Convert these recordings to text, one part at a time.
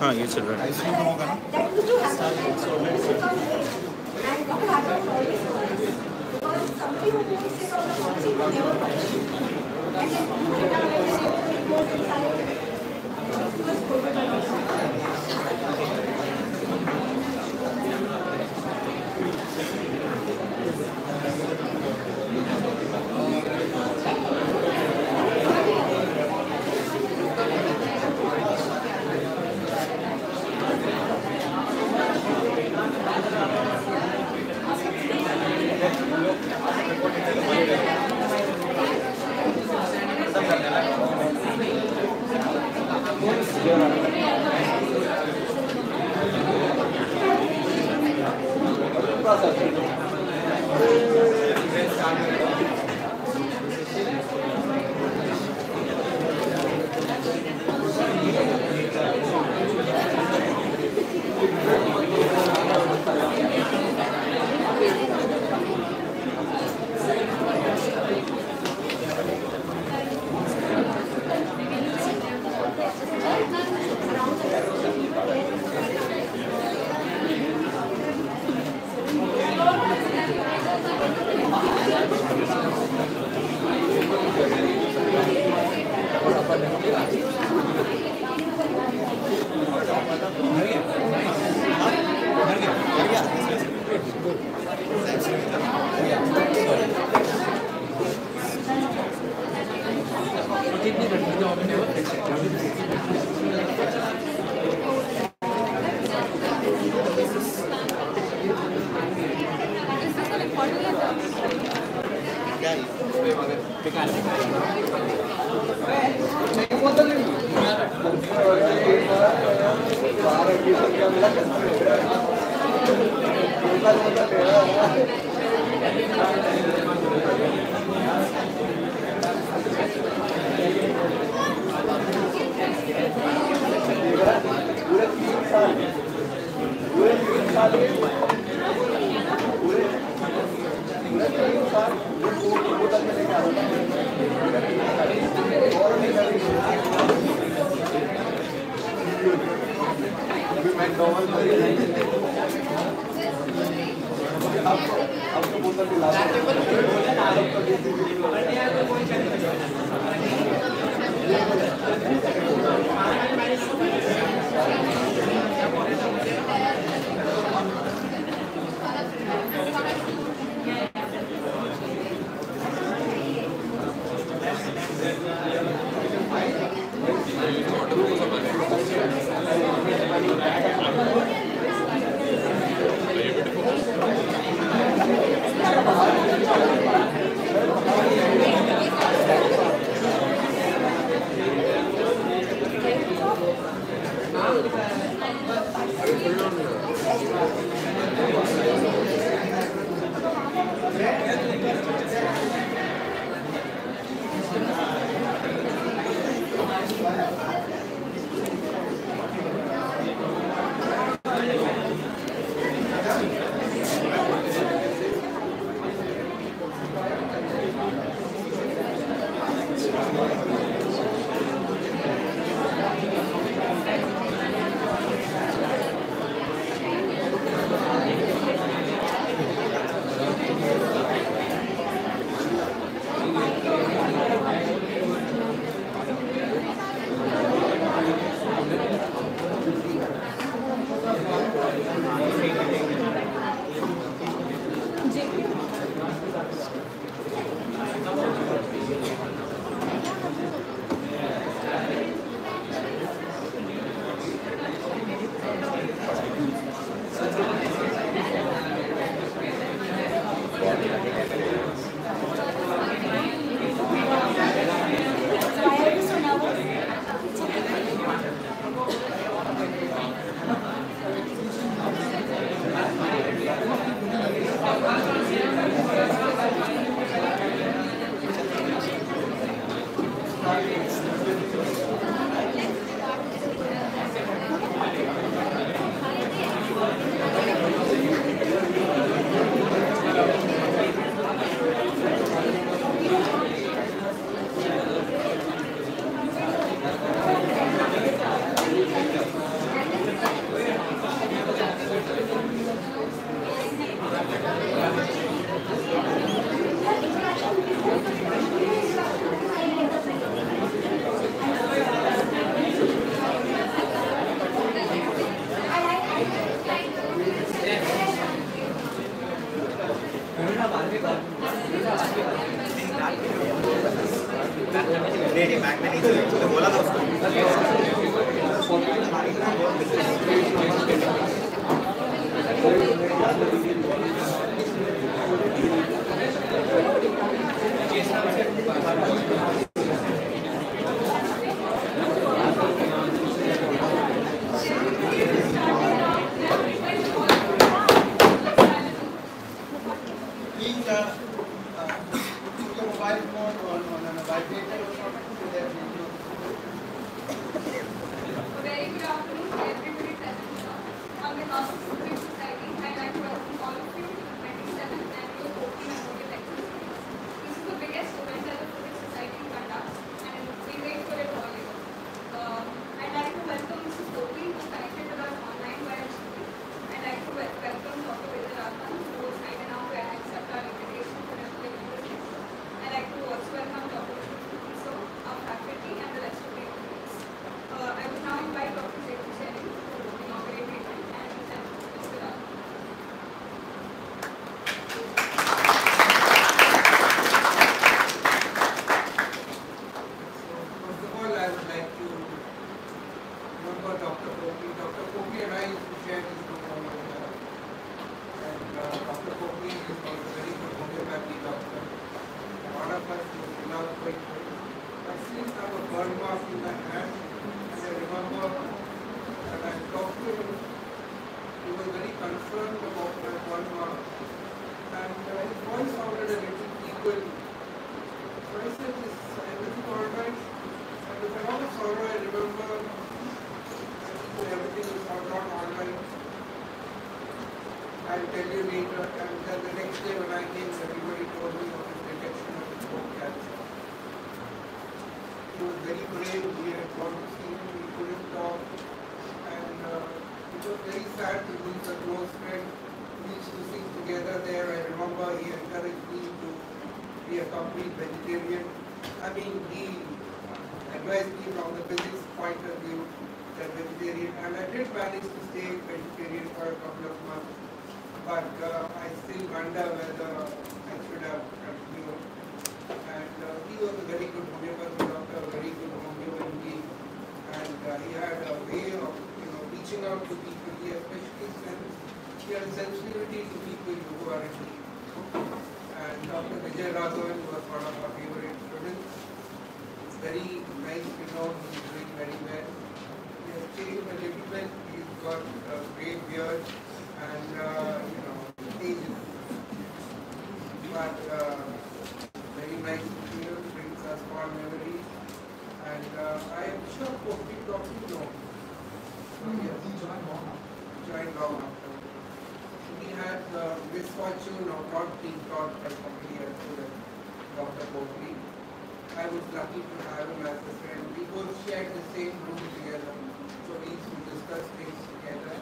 हाँ ये चल रहा है Very good afternoon, everybody present. everything is not online. I'll tell you later. And then the next day when I came, everybody told me of his detection of his bone cancer. He was very brave. We had gone to see him. We couldn't talk. And it was very sad to lose a close friend. We used to sing together there. I remember he encouraged me to be a complete vegetarian. I mean, he advised me from the physics point of view that vegetarian. And I did manage to stay vegetarian for a couple of months. But I still wonder whether I should have continued. And he was a very good homeopathy doctor, a very good homeo indeed. And he had a way of reaching out to people. He had sensitivity to people who are in need. And Dr. Vijay Raghavan was one of our favorite students. It's very nice to know he's doing very well. He has changed a little bit. He's got a great beard and ages. But very nice experience, brings us fond memories. And I am sure Poppy talking to yes, he joined long after. He had the misfortune of not being taught by somebody as good as Dr. Poppy. I was lucky to have him as a friend. We both shared the same room together, so we used to discuss things together.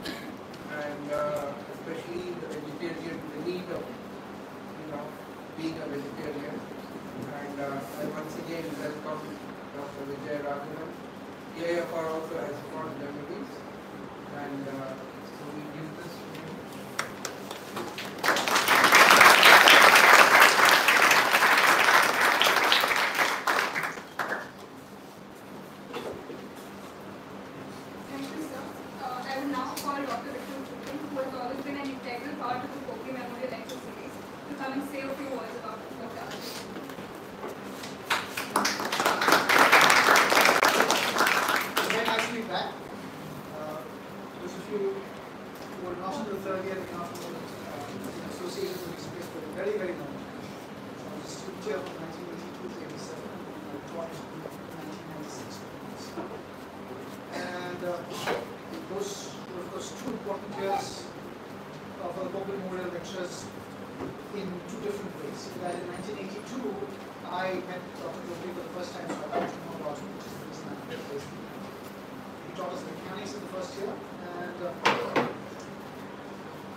And especially the vegetarian, the need of being a vegetarian. And I once again welcome Dr. Vijay Raghavan. AFR also has fond memories. And so we give this to him. Thank you, sir. I will now call Dr. Vikram Chutkan, who has always been an integral part of the Poppy Memorial Lecture Series, to come and say a few words about Dr. Ajay. Very nice to be back. Those of you who are not in the third year and not associated with this place were very, very knowledgeable. I was a student here from 1982 to 87 and I taught in 1996. And those were, of course, two important years for the Poppy Memorial Lectures in two different ways. That in 1982, I met Dr. Poppy for the first time, so I got to know about him, which is the reason I'm here. He taught us mechanics in the first year, and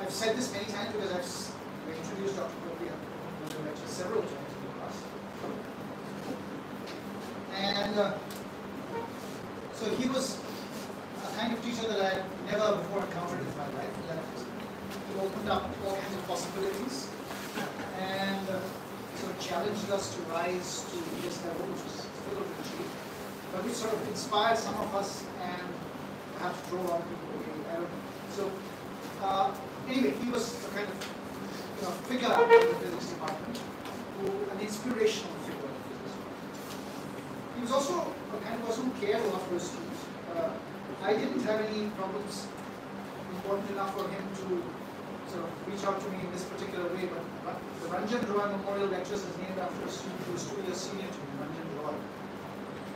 I've said this many times because I've introduced Dr. Poppy in the lecture several times in the past. And so he was a kind of teacher that I had never before encountered in my life. He opened up all kinds of possibilities and sort of challenged us to rise to this level, which was difficult to achieve, but which sort of inspired some of us and perhaps drove other people away. I don't know. So anyway, he was a kind of figure in the physics department, an inspirational figure in the physics department. He was also a kind of person who cared a lot for his students. I didn't have any problems important enough for him to sort of reach out to me in this particular way, but the Ranjan Roy Memorial Lectures is named after a student who was 2 years senior to me, Ranjan Roy.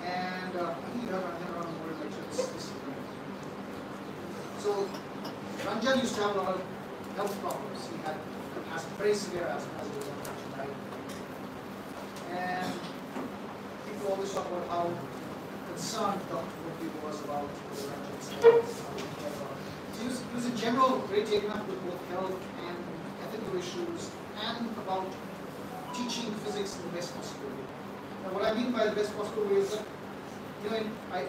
And I think you have Ranjan Roy Memorial Lectures this year. So Ranjan used to have a lot of health problems. He had very severe asthma as a result of died. And people always talk about how concerned Dr. Poppy was about the Ranjan's health. He was in general very taken up with both health and ethical issues and about teaching physics in the best possible way. Now what I mean by the best possible way is that, I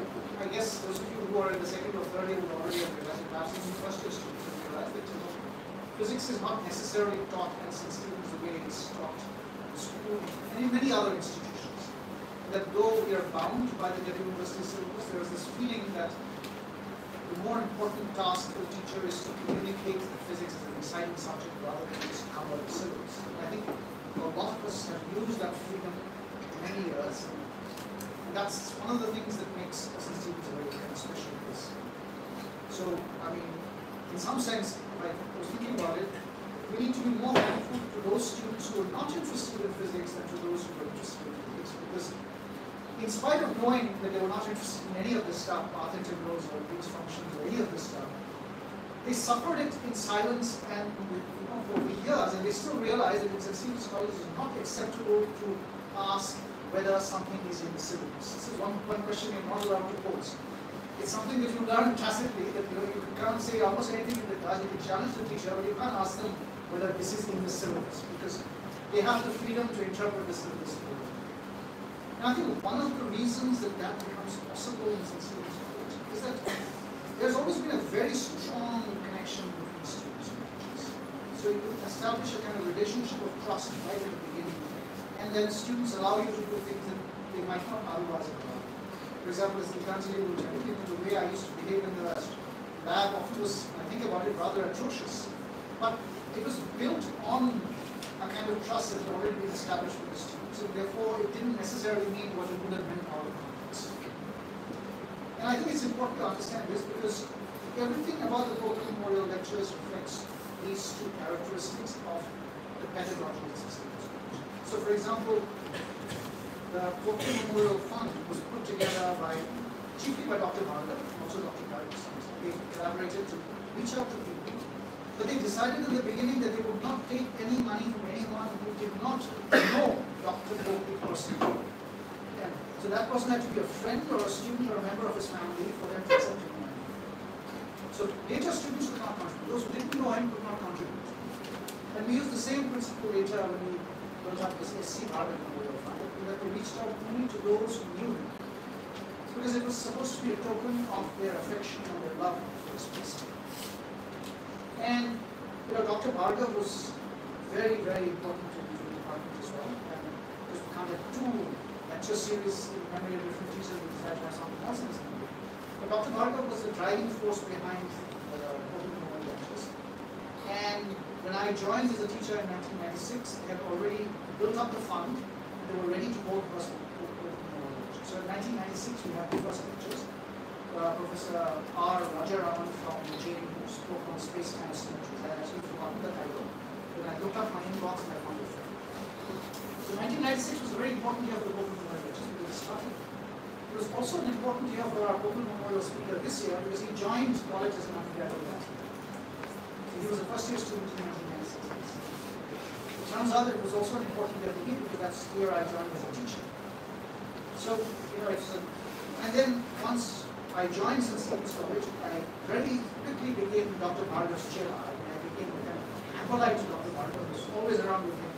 guess those of you who are in the second or third year would already have realized, perhaps even first year students would realize that physics is not necessarily taught at St. Stephen's the way it's taught in school and in many other institutions. That though we are bound by the Delhi University syllabus, there is this feeling that the more important task for the teacher is to communicate that physics as an exciting subject rather than just cover the syllabus. And I think a lot of us have used that freedom for many years. And that's one of the things that makes St. Stephen's a very kind of special place. So, I mean, in some sense, I was thinking about it, we need to be more thankful to those students who are not interested in physics than to those who are interested in physics. Because in spite of knowing that they were not interested in any of this stuff, path integrals or Gibbs functions or any of this they suffered it in silence and for years, and they still realize that in St. Stephen's College it is not acceptable to ask whether something is in the syllabus. This is one question you're not allowed to pose. It's something that you learn tacitly, that you can't say almost anything in the class, you can challenge the teacher, but you can't ask them whether this is in the syllabus, because they have the freedom to interpret the syllabus. And I think one of the reasons that that becomes possible in St. Stephen's College is that there's always been a very strong connection between students and teachers. So you establish a kind of relationship of trust right at the beginning, and then students allow you to do things that they might not otherwise have done. For example, as Gitanjali will tell you, the way I used to behave in the lab often was, I think about it, rather atrocious. But it was built on a kind of trust that had already been established with the students, and therefore it didn't necessarily mean what it would have meant out of context. And I think it's important to understand this because everything about the Pope Memorial Lectures reflects these two characteristics of the pedagogical system. So, for example, the Pope Memorial Fund was put together chiefly by Dr. Bhargava, also Dr. Bhargava. They collaborated to reach out to people. But they decided in the beginning that they would not take any money from anyone who did not know Dr. Pope personally. And so that person had to be a friend or a student or a member of his family for them to accept him money. So later students could not contribute. Those who didn't know him could not contribute. And we used the same principle later when we built up this SC Bhargava Memorial Fund, that we reached out only to those who knew him. Because it was supposed to be a token of their affection and their love for this person. And Dr. Bhargava was very, very important to the department as well. And just conduct 2 lecture series in memory of different teachers, we decided to have something else in this memory. But Dr. Bhargava was the driving force behind the Pope Memorial Lectures. And when I joined as a teacher in 1996, they had already built up the fund, and they were ready to go to Pope Memorial Lectures. So in 1996, we had the first lectures. Professor R. Rajaraman from JN, who spoke on space-time symmetry. I had actually forgotten the title. When I looked up my inbox and I found it. So 1996 was a very important year for the Pope Memorial Lectures because it started. It was also an important year for our Pope Memorial speaker this year because he joined college as an undergraduate last year. So he was a first-year student in 1996. It turns out that it was also an important year for me because that's the year I joined as a teacher. So, and then once I joined St. Stephen's College, I very quickly became Dr. Bhargava's chair. I became a kind of acolyte to Dr. Bhargava, who was always around with him.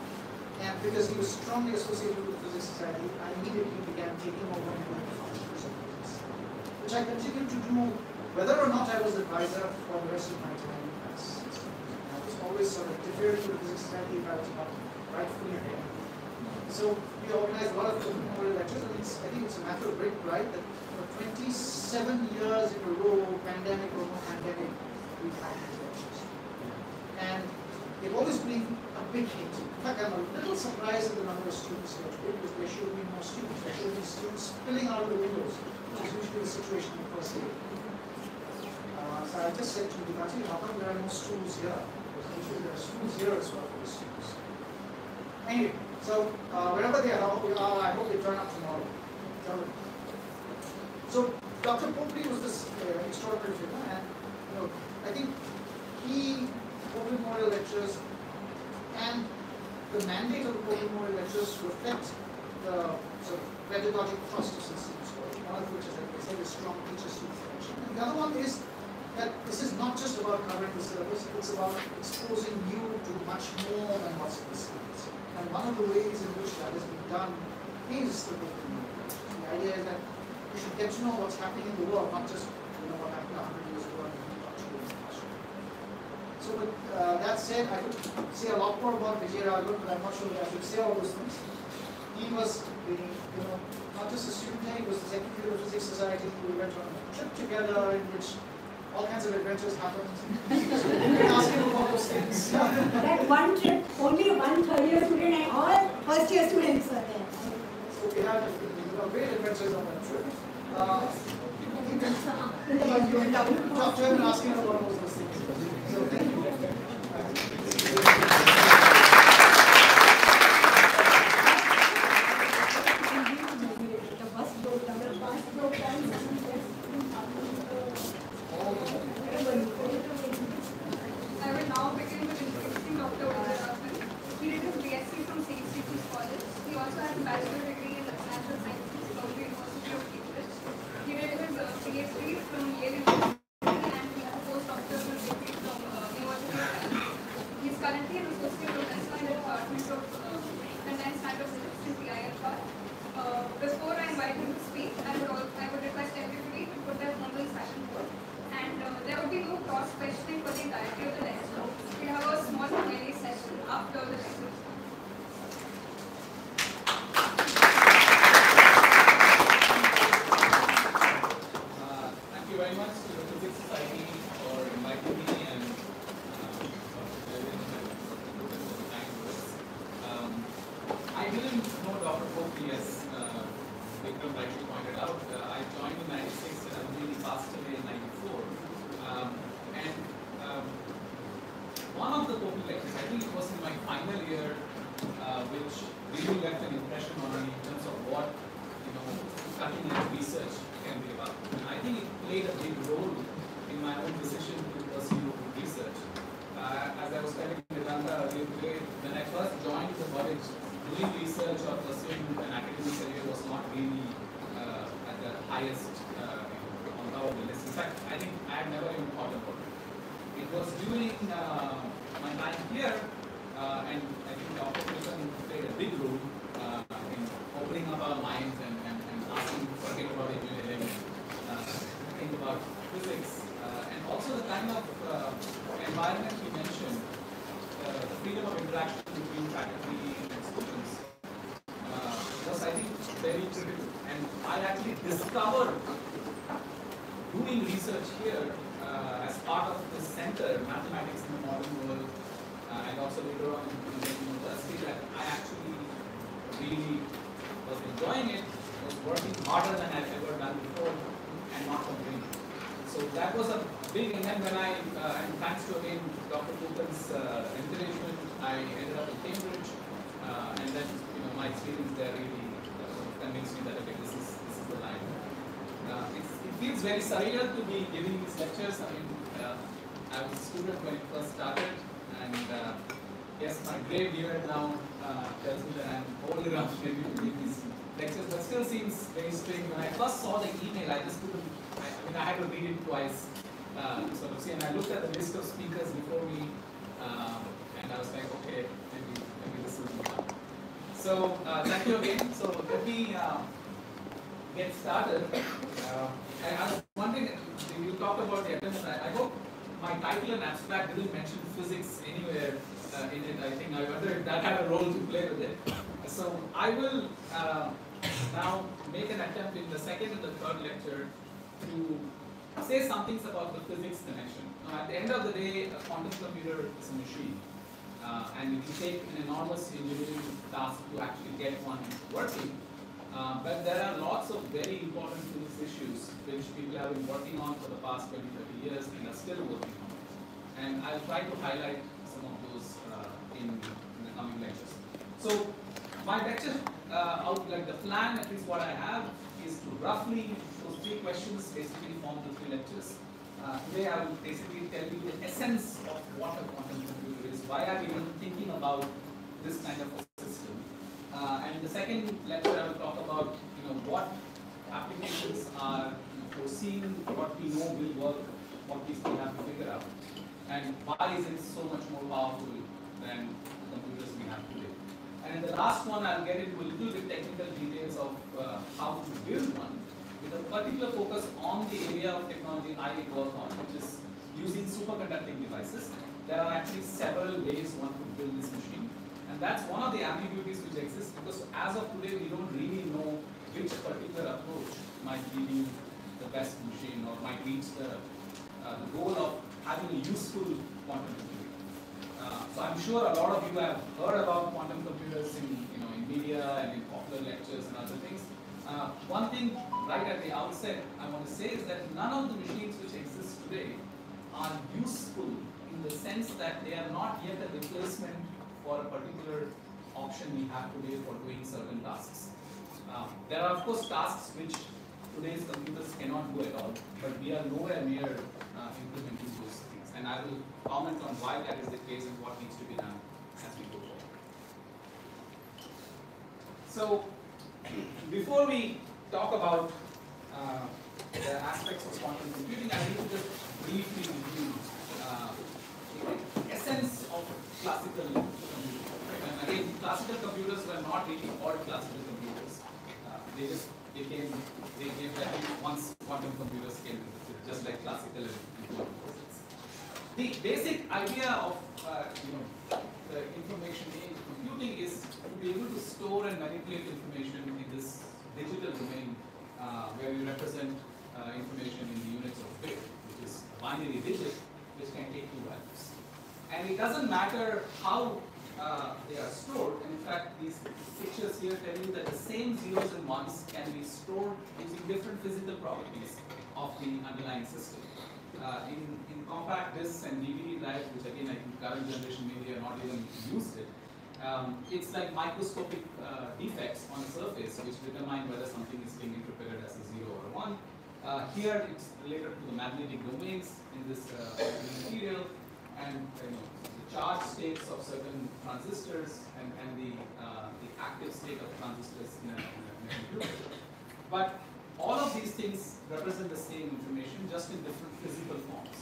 And because he was strongly associated with the Physics Society, I immediately began taking over and doing the functions of physics, which I continued to do whether or not I was advisor for the rest of my time in class. I was always sort of deferred to the Physics Society if I was not rightfully ahead. So we organized a lot of memorial lectures, and I think it's a matter of great pride that 27 years in a row, pandemic or no pandemic, we've had these lectures. And they've always been a big hit. In fact, I'm a little surprised at the number of students here today because there should be more students. There should be students spilling out of the windows, which is usually the situation in the first year. So I just said to Gitanjali, how come there are no stools here? Because usually there are stools here as well for the students. Anyway, so wherever they are, I hope they turn up tomorrow. So Dr. Popely was this extraordinary figure, and I think Pope Memorial Lectures and the mandate of the Pope Memorial Lectures reflect the sort of pedagogic thrust of St. Stephen's College. One of which is, like I said, a strong teacher-student connection. And the other one is that this is not just about covering the syllabus; it's about exposing you to much more than what's in the syllabus. And one of the ways in which that has been done is the Pope Memorial Lectures. The idea is that you should get to know what's happening in the world, not just what happened 100 years ago and not in the classroom. So with that said, I could say a lot more about Vijay Raghavan, but I'm not sure that I should say all those things. He was not just a student there, he was the secretary of the Physics Society. We went on a trip together in which all kinds of adventures happened. So you can ask him about those things. That one trip, only one third-year student and all first-year students were there. So we had great adventures on that trip. You can talk to him and ask him about all those things. So thank you. The bus broke down, the bus broke down. cross-questioning for the entirety of the lecture. We have a small Q&A session after the lecture. Thank you very much to the Physics Society for inviting me and I didn't know Dr. Poki, as Vikram rightly pointed out. I joined in 96 and I really passed away in 94. One of the Poki lectures, I think it was in my final year, which really left an impression on me in terms of what cutting edge research can be about. And I think it played a big role in my own decision to pursue research. As I was telling Vedanta earlier today, when I first joined the college, doing research or pursuing an academic career was not really at the highest on top of the list. In fact, I think I had never even thought about it. It was during my time here, and I think Dr. Wilson played a big role in opening up our minds and asking, forget about engineering, think about physics, and also the kind of environment you mentioned, the freedom of interaction between faculty and students was, I think, very critical. And I actually discovered doing research here as part of this center, Mathematics in the Modern World, and also later on in the university, that I actually really was enjoying it, was working harder than I've ever done before, and not complaining. So that was a big, and then when and thanks to again Dr. Putan's encouragement, I ended up in Cambridge, and then my experience there really convinced me that okay, this is the line. It feels very surreal to be giving these lectures. I mean, I was a student when it first started, and yes, my gray beard now tells me that I'm old enough maybe to give these lectures, but still seems very strange. When I first saw the email, I just couldn't. I had to read it twice to sort of see, and I looked at the list of speakers before me, and I was like, okay, maybe this will be fun. So thank you again. So let me get started. And I was wondering, you talked about the attendance. I hope my title and abstract didn't mention physics anywhere in it. I think I wonder if that had a role to play with it. So I will now make an attempt in the second and the third lecture to say some things about the physics connection. Now, at the end of the day, a quantum computer is a machine. And it will take an enormous engineering task to actually get one working. But there are lots of very important physics issues which people have been working on for the past 20, 30 years and are still working on. And I'll try to highlight some of those in the coming lectures. So my lecture, like the plan, at least what I have, is to roughly, those three questions basically form the three lectures. Today I will basically tell you the essence of what a quantum computer is, why are we even thinking about this kind of a system. And in the second lecture I will talk about what applications are foreseen, what we know will work, what we still have to figure out, and why is it so much more powerful than computers we have today. And in the last one I'll get into a little bit technical details of how to build one, with a particular focus on the area of technology I work on, which is using superconducting devices. There are actually several ways one could build this machine. And that's one of the ambiguities which exist, because as of today we don't really know which particular approach might give you the best machine or might reach the goal of having a useful quantum computer. So I'm sure a lot of you have heard about quantum computers in media and in popular lectures and other things. One thing right at the outset I want to say is that none of the machines which exist today are useful in the sense that they are not yet a replacement for a particular option we have today for doing certain tasks. There are of course tasks which today's computers cannot do at all, but we are nowhere near implementing those things. And I will comment on why that is the case and what needs to be done as we go forward. So, before we talk about the aspects of quantum computing, I need to just briefly review the essence of classical computing. And again, classical computers were not really called classical computers. They just they gave that once quantum computers came into it, just like classical and quantum physics. the basic idea of the information age computing is to be able to store and manipulate information in this digital domain where you represent information in the units of bit, which is a binary digit, which can take two values. And it doesn't matter how they are stored. In fact, these pictures here tell you that the same zeros and ones can be stored using different physical properties of the underlying system. In compact discs and DVD drives, which again I think current generation media not even used it, it's like microscopic defects on a surface which determine whether something is being interpreted as a 0 or a 1. Here it's related to the magnetic domains in this material, and the charge states of certain transistors and the active state of transistors in a computer. But all of these things represent the same information, just in different physical forms.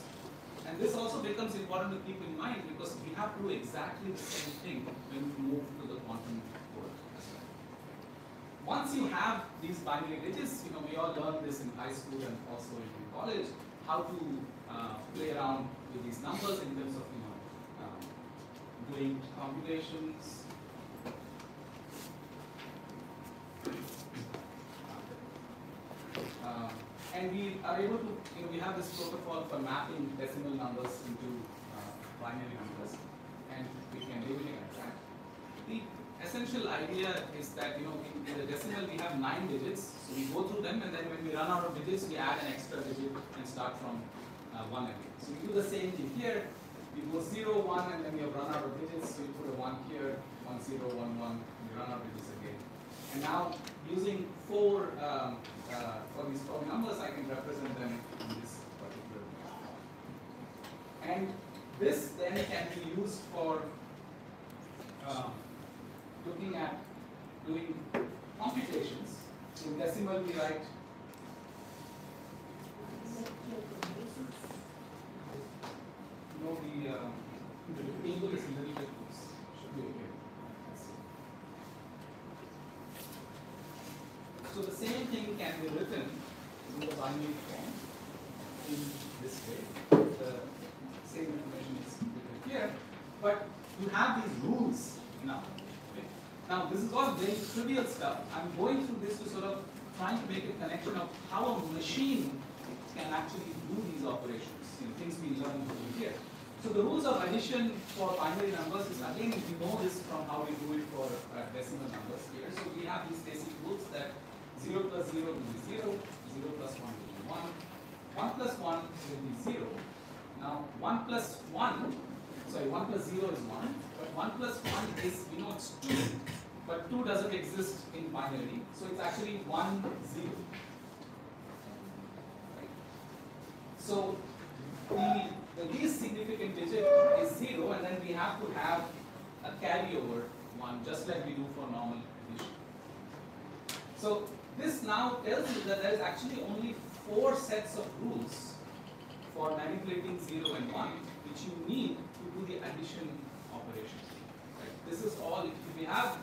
And this also becomes important to keep in mind because we have to do exactly the same thing when we move to the quantum world as well. Once you have these binary digits, we all learned this in high school and also in college, how to play around with these numbers in terms of doing computations. And we are able to, we have this protocol for mapping decimal numbers into binary numbers, and we can do it like that. The essential idea is that, in the decimal we have 9 digits, so we go through them, and then when we run out of digits, we add an extra digit and start from 1 again. So we do the same thing here. We go 0, 1, and then we have run out of digits, so we put a 1 here, 1, 0, 1, 1, and we run out of digits again. And now, using 4 for these 4 numbers, I can represent them in this particular form. And this then can be used for looking at doing computations. In decimal, we write the table is a little bit loose. Should be okay. So the same thing can be written in the binary form in this way. The same information is written here, but you have these rules now. Okay? Now this is all very trivial stuff. I'm going through this to sort of trying to make a connection of how a machine can actually do these operations. Things we learned over here. So the rules of addition for binary numbers is, again, we know this from how we do it for decimal numbers here. So we have these basic rules that 0 plus 0 will be 0, 0 plus 1 will be 1, 1 plus 1 will be 0. Now 1 plus 1, sorry, 1 plus 0 is 1, but 1 plus 1 is, it's 2, but 2 doesn't exist in binary, so it's actually 1, 0. Right? So the least significant digit is 0, and then we have to have a carryover 1, just like we do for normal addition. So this now tells you that there is actually only 4 sets of rules for manipulating 0 and 1, which you need to do the addition operation. Right? This is all. If we have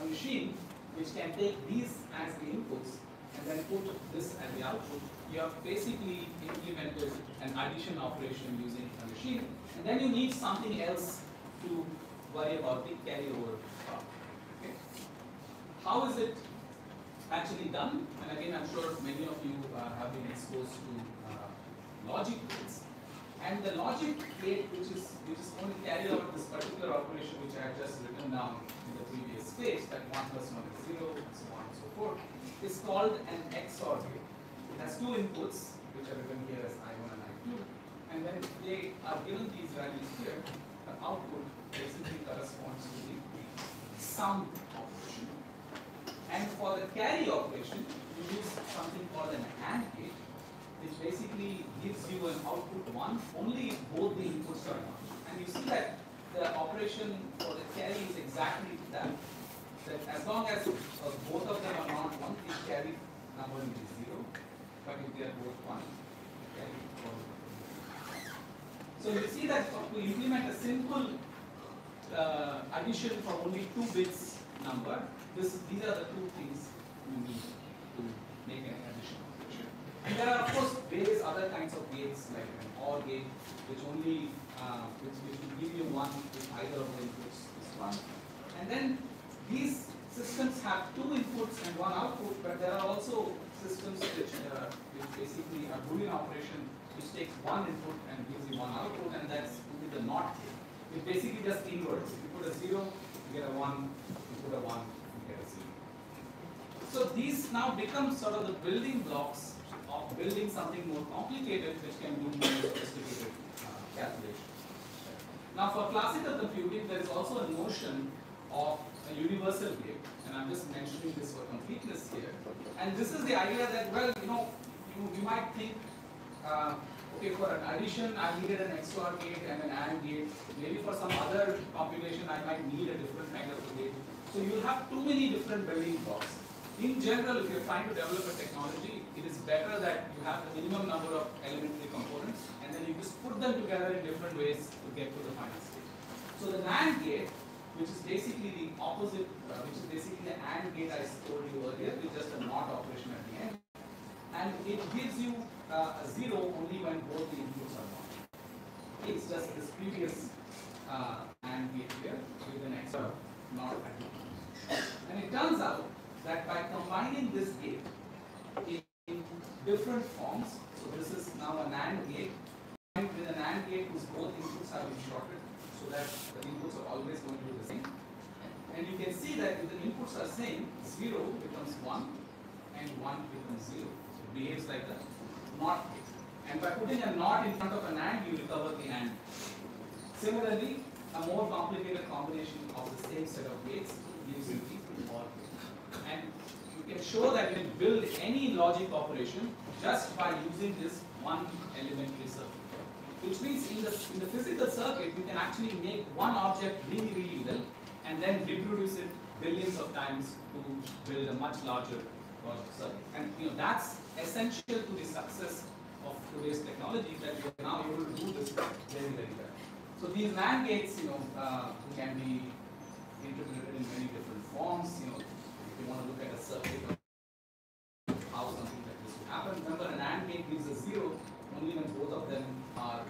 a machine which can take these as the inputs and then put this as the output, you have basically implemented an addition operation using a machine, and then you need something else to worry about the carryover part. Okay? How is it actually done? And again, I'm sure many of you have been exposed to logic gates, and the logic gate, which is going to carry out this particular operation, which I have just written down in the previous page, that 1 plus 1 is 0, and so on and so forth, is called an XOR gate. It has 2 inputs, which are written here as I1 and I2, and when they are given these values here, the output basically corresponds to the sum operation. And for the carry operation, you use something called an AND gate, which basically gives you an output 1 only if both the inputs are 1. And you see that the operation for the carry is exactly that as long as both of them are not 1, the carry number will be 0. But if they are both 1, the carry number will be 1. So you see that to implement a simple addition for only 2 bits number, these are the 2 things you need to make an addition operation. And there are of course various other kinds of gates like an OR gate, which only which will give you one if either of the inputs is 1. And then these systems have 2 inputs and 1 output, but there are also systems which basically a Boolean operation which takes 1 input and gives you 1 output, and that's with the NOT gate. It basically just inverts. If you put a 0, you get a 1. If you put a 1, you get a 0. So these now become sort of the building blocks of building something more complicated, which can do more sophisticated calculations. Now, for classical computing, there is also a notion of a universal gate, and I'm just mentioning this for completeness here. And this is the idea that, well, you might think, okay, for an addition, I needed an XOR gate and an AND gate. Maybe for some other computation, I might need a different kind of a gate. So you'll have too many different building blocks. In general, if you're trying to develop a technology, it is better that you have the minimum number of elementary components, and then you just put them together in different ways to get to the final state. So the NAND gate, which is basically the opposite, which is basically the AND gate I told you earlier, with just a NOT operation at the end, and it gives you a 0 only when both the inputs are 1. It's just this previous AND gate here with an extra NOT at the end. And it turns out that by combining this gate in different forms, so this is now an AND gate, and with an AND gate whose both inputs have been shorted, so that the inputs are always going to be the same. And you can see that if the inputs are same, 0 becomes 1 and 1 becomes 0. So it behaves like a NOT gate. And by putting a NOT in front of an AND, you recover the AND. Similarly, a more complicated combination of the same set of gates gives you the OR gate. And you can show that you can build any logic operation just by using this one elementary circuit. Which means in the physical circuit, you can actually make one object really, really well, and then reproduce it billions of times to build a much larger logic circuit. And that's essential to the success of today's technology, that we are now able to do this very, very well. So these NAND gates, can be interpreted in many different forms. If you want to look at a circuit of how something like this would happen. Remember, an AND gate gives a 0 only when both of them are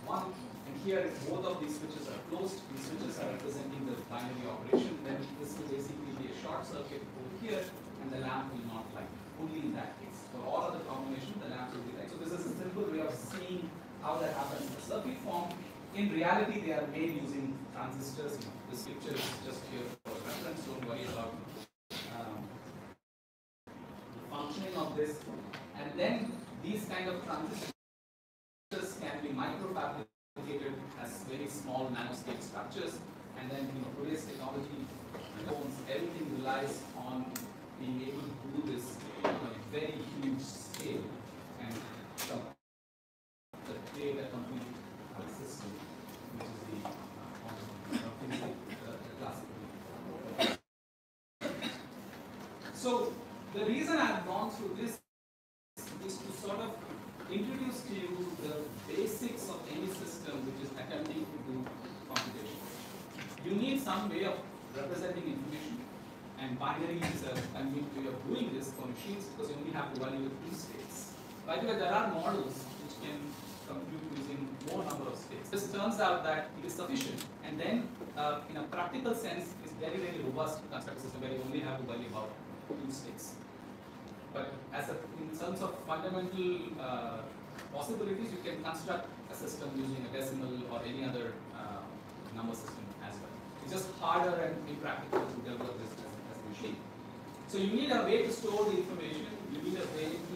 1. And here, if both of these switches are closed, these switches are representing the binary operation, then this will basically be a short circuit over here, and the lamp will not light. Only in that case. For all other combinations, the lamp will be light. So this is a simple way of seeing how that happens in the circuit form. In reality, they are made using transistors. This picture is just here for reference. Don't worry about the functioning of this. And then these kind of transistors can be microfabricated as very small nanoscale structures. And then today's technology, everything relies on being able to do this on a very huge scale and create a complete system, which is the classical. So the reason I've gone through this is to sort of introduce to you the basics of any system which is attempting to do computation. You need some way of representing information, and binary is a convenient way of doing this for machines because you only have to worry with 2 states. By the way, there are models which can compute using more number of states. This turns out that it is sufficient, and then in a practical sense, it's very, very robust to construct a system where you only have to worry about 2 states. But in terms of fundamental possibilities, you can construct a system using a decimal or any other number system as well. It's just harder and impractical to develop this as a machine. So you need a way to store the information. You need a way to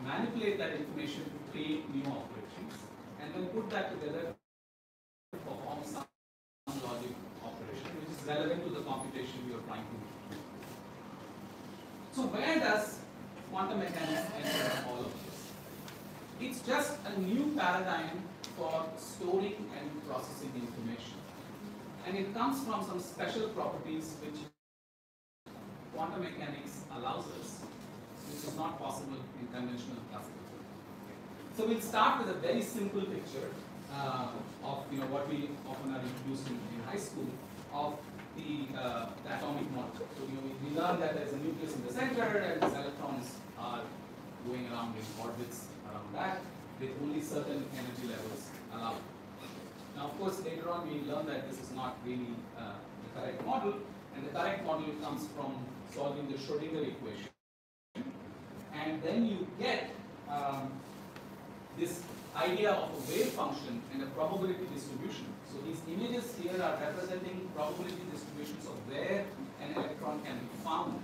manipulate that information to create new operations, and then put that together to perform some logic operation which is relevant to the computation you are trying to do. So where does quantum mechanics enter all of this? It's just a new paradigm for storing and processing information. And it comes from some special properties which quantum mechanics allows us, which is not possible in conventional classical physics. So we'll start with a very simple picture of what we often are introduced in high school of the atomic model. So we learn that there's a nucleus in the center and these electrons are going around in orbits around that with only certain energy levels allowed. Now, of course, later on we learn that this is not really the correct model, and the correct model comes from solving the Schrodinger equation. And then you get this idea of a wave function and a probability distribution. So these images here are representing probability distributions of where an electron can be found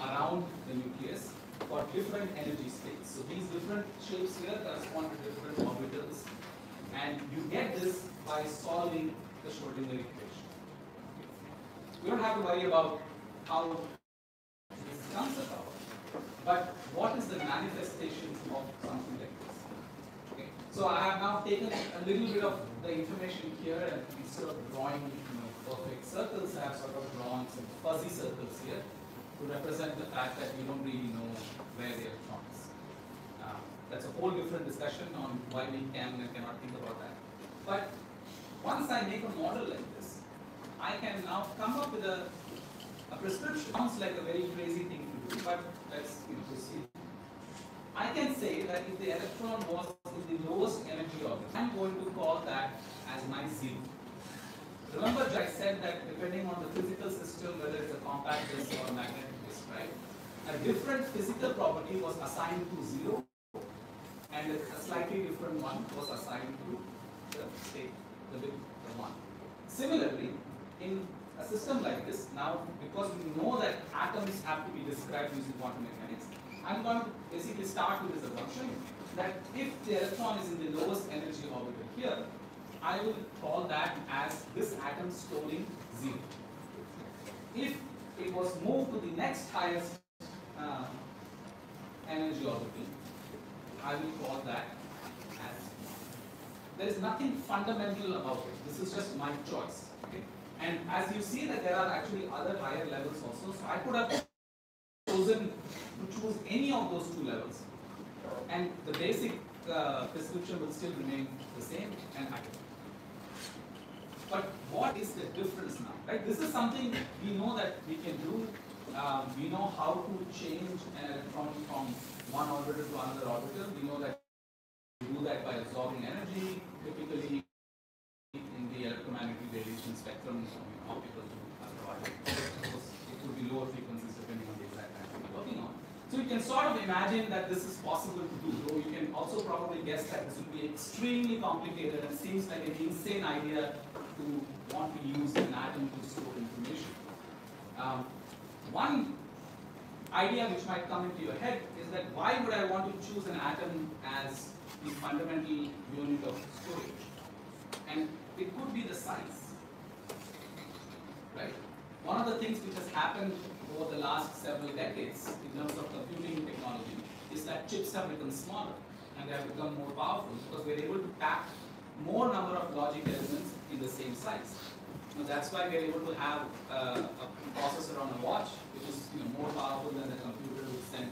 around the nucleus for different energy states. So these different shapes here correspond to different orbitals, and you get this by solving the Schrodinger equation. We don't have to worry about how this comes about, but what is the manifestation of something like this? Okay. So I have now taken a little bit of the information here, and instead of drawing perfect circles, I have sort of drawn some fuzzy circles here to represent the fact that we don't really know where the electron is. That's a whole different discussion on why we can and cannot think about that. But once I make a model like this, I can now come up with a prescription. Sounds like a very crazy thing to do, but let's proceed. I can say that if the electron was in the lowest energy orbit, I'm going to call that as my zero. Remember, I said that depending on the physical system, whether it's a compact disk or a magnetic disk, right? A different physical property was assigned to 0, and a slightly different one was assigned to the state, the bit, the 1. Similarly, in a system like this, now because we know that atoms have to be described using quantum mechanics, I'm going to basically start with this assumption that if the electron is in the lowest energy orbital here, I will call that as this atom storing 0. If it was moved to the next highest energy orbital, I will call that as 0. There is nothing fundamental about it. This is just my choice. Okay? And as you see that there are actually other higher levels also, so I could have chosen to choose any of those two levels, and the basic prescription will still remain the same and accurate. But what is the difference now? Right? This is something we know that we can do. We know how to change an electron from one orbital to another orbital. We know that we do that by absorbing energy, typically in the electromagnetic radiation spectrum, optical to ultraviolet. It could be lower frequencies depending on the exact time we're working on. So you can sort of imagine that this is possible to do, though you can also probably guess that this will be extremely complicated and seems like an insane idea to want to use an atom to store information. One idea which might come into your head is that why would I want to choose an atom as the fundamental unit of storage? And it could be the size, right? One of the things which has happened over the last several decades in terms of computing technology is that chips have become smaller and they have become more powerful because we're able to pack more number of logic elements in the same size. Now that's why we're able to have a processor on a watch which is more powerful than the computer which sent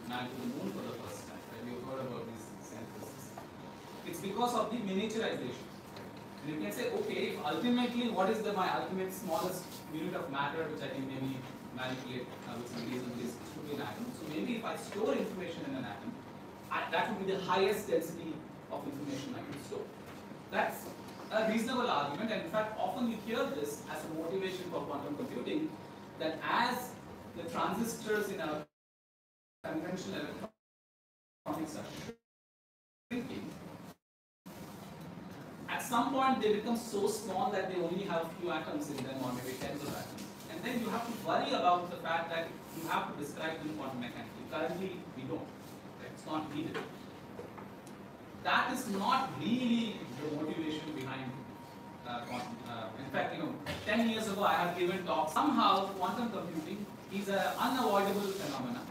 man to the moon for the first time. Right? You've heard about these synthesis. It's because of the miniaturization. And you can say, okay, if ultimately what is my ultimate smallest unit of matter which I can maybe manipulate with some reason, this could be an atom. So maybe if I store information in an atom, that would be the highest density of information I can store. That's a reasonable argument, and in fact often you hear this as a motivation for quantum computing, that as the transistors in our conventional electronics are shrinking, at some point they become so small that they only have a few atoms in them or maybe tens of atoms. And then you have to worry about the fact that you have to describe them quantum mechanically. Currently we don't. It's not needed. That is not really the motivation behind quantum. In fact, 10 years ago I have given talks. Somehow quantum computing is an unavoidable phenomenon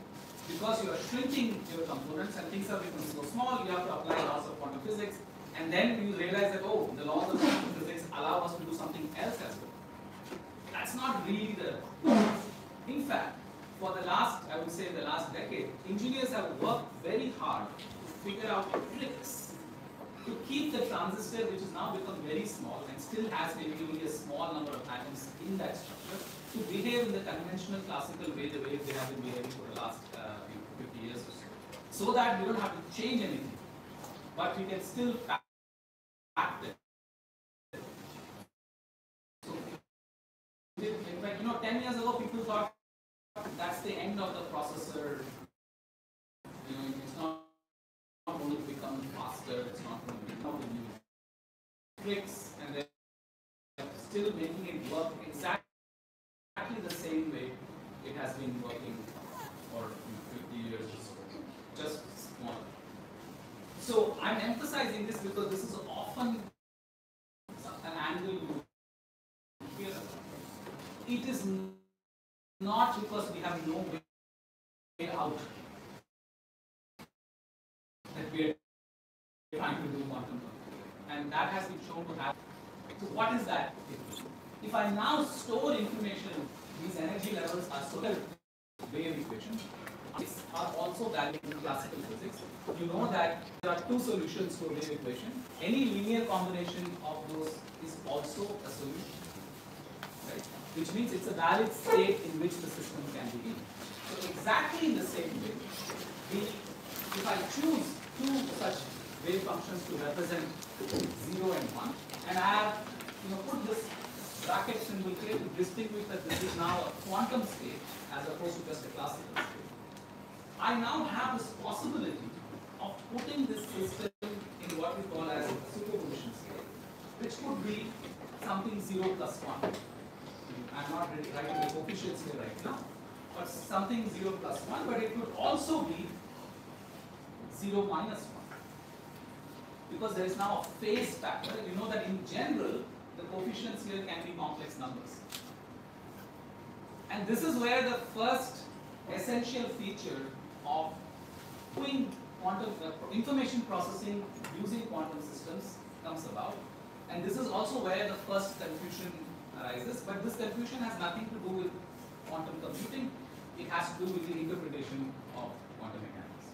because you are shrinking your components and things have become so small. You have to apply laws of quantum physics, and then you realize that the laws of quantum physics allow us to do something else as well. That's not really the. In fact, for the last decade, engineers have worked very hard to figure out tricks to keep the transistor, which has now become very small and still has maybe only a small number of atoms in that structure, to behave in the conventional classical way, the way they have been behaving for the last 50 years or so. so that we don't have to change anything, but we can still fact it. So, in fact, 10 years ago, people thought that's the end of the processor. It's not going to become faster. It's not going to become new tricks, and they're still making it work exactly the same way it has been working for 50 years or so, just smaller. So I'm emphasizing this because this is often an angle you hear about. It is not because we have no way out that we are trying to do quantum computing, and that has been shown to happen. So what is that? If I now store information, these energy levels are stored in wave equation. These are also valid in classical physics. You know that there are two solutions to a wave equation. Any linear combination of those is also a solution, right? Which means it's a valid state in which the system can be in. So exactly in the same way, if I choose two such wave functions to represent 0 and 1, and I have put this bracket symbol here to distinguish that this is now a quantum state as opposed to just a classical state. I now have this possibility of putting this system in what we call as a superposition state, which could be something 0 plus 1. I'm not really writing the coefficients here right now, but something 0 plus 1, but it could also be 0 minus 1. Because there is now a phase factor. You know that in general, the coefficients here can be complex numbers. And this is where the first essential feature of doing quantum information processing using quantum systems comes about. And this is also where the first confusion arises. But this confusion has nothing to do with quantum computing. It has to do with the interpretation of quantum mechanics.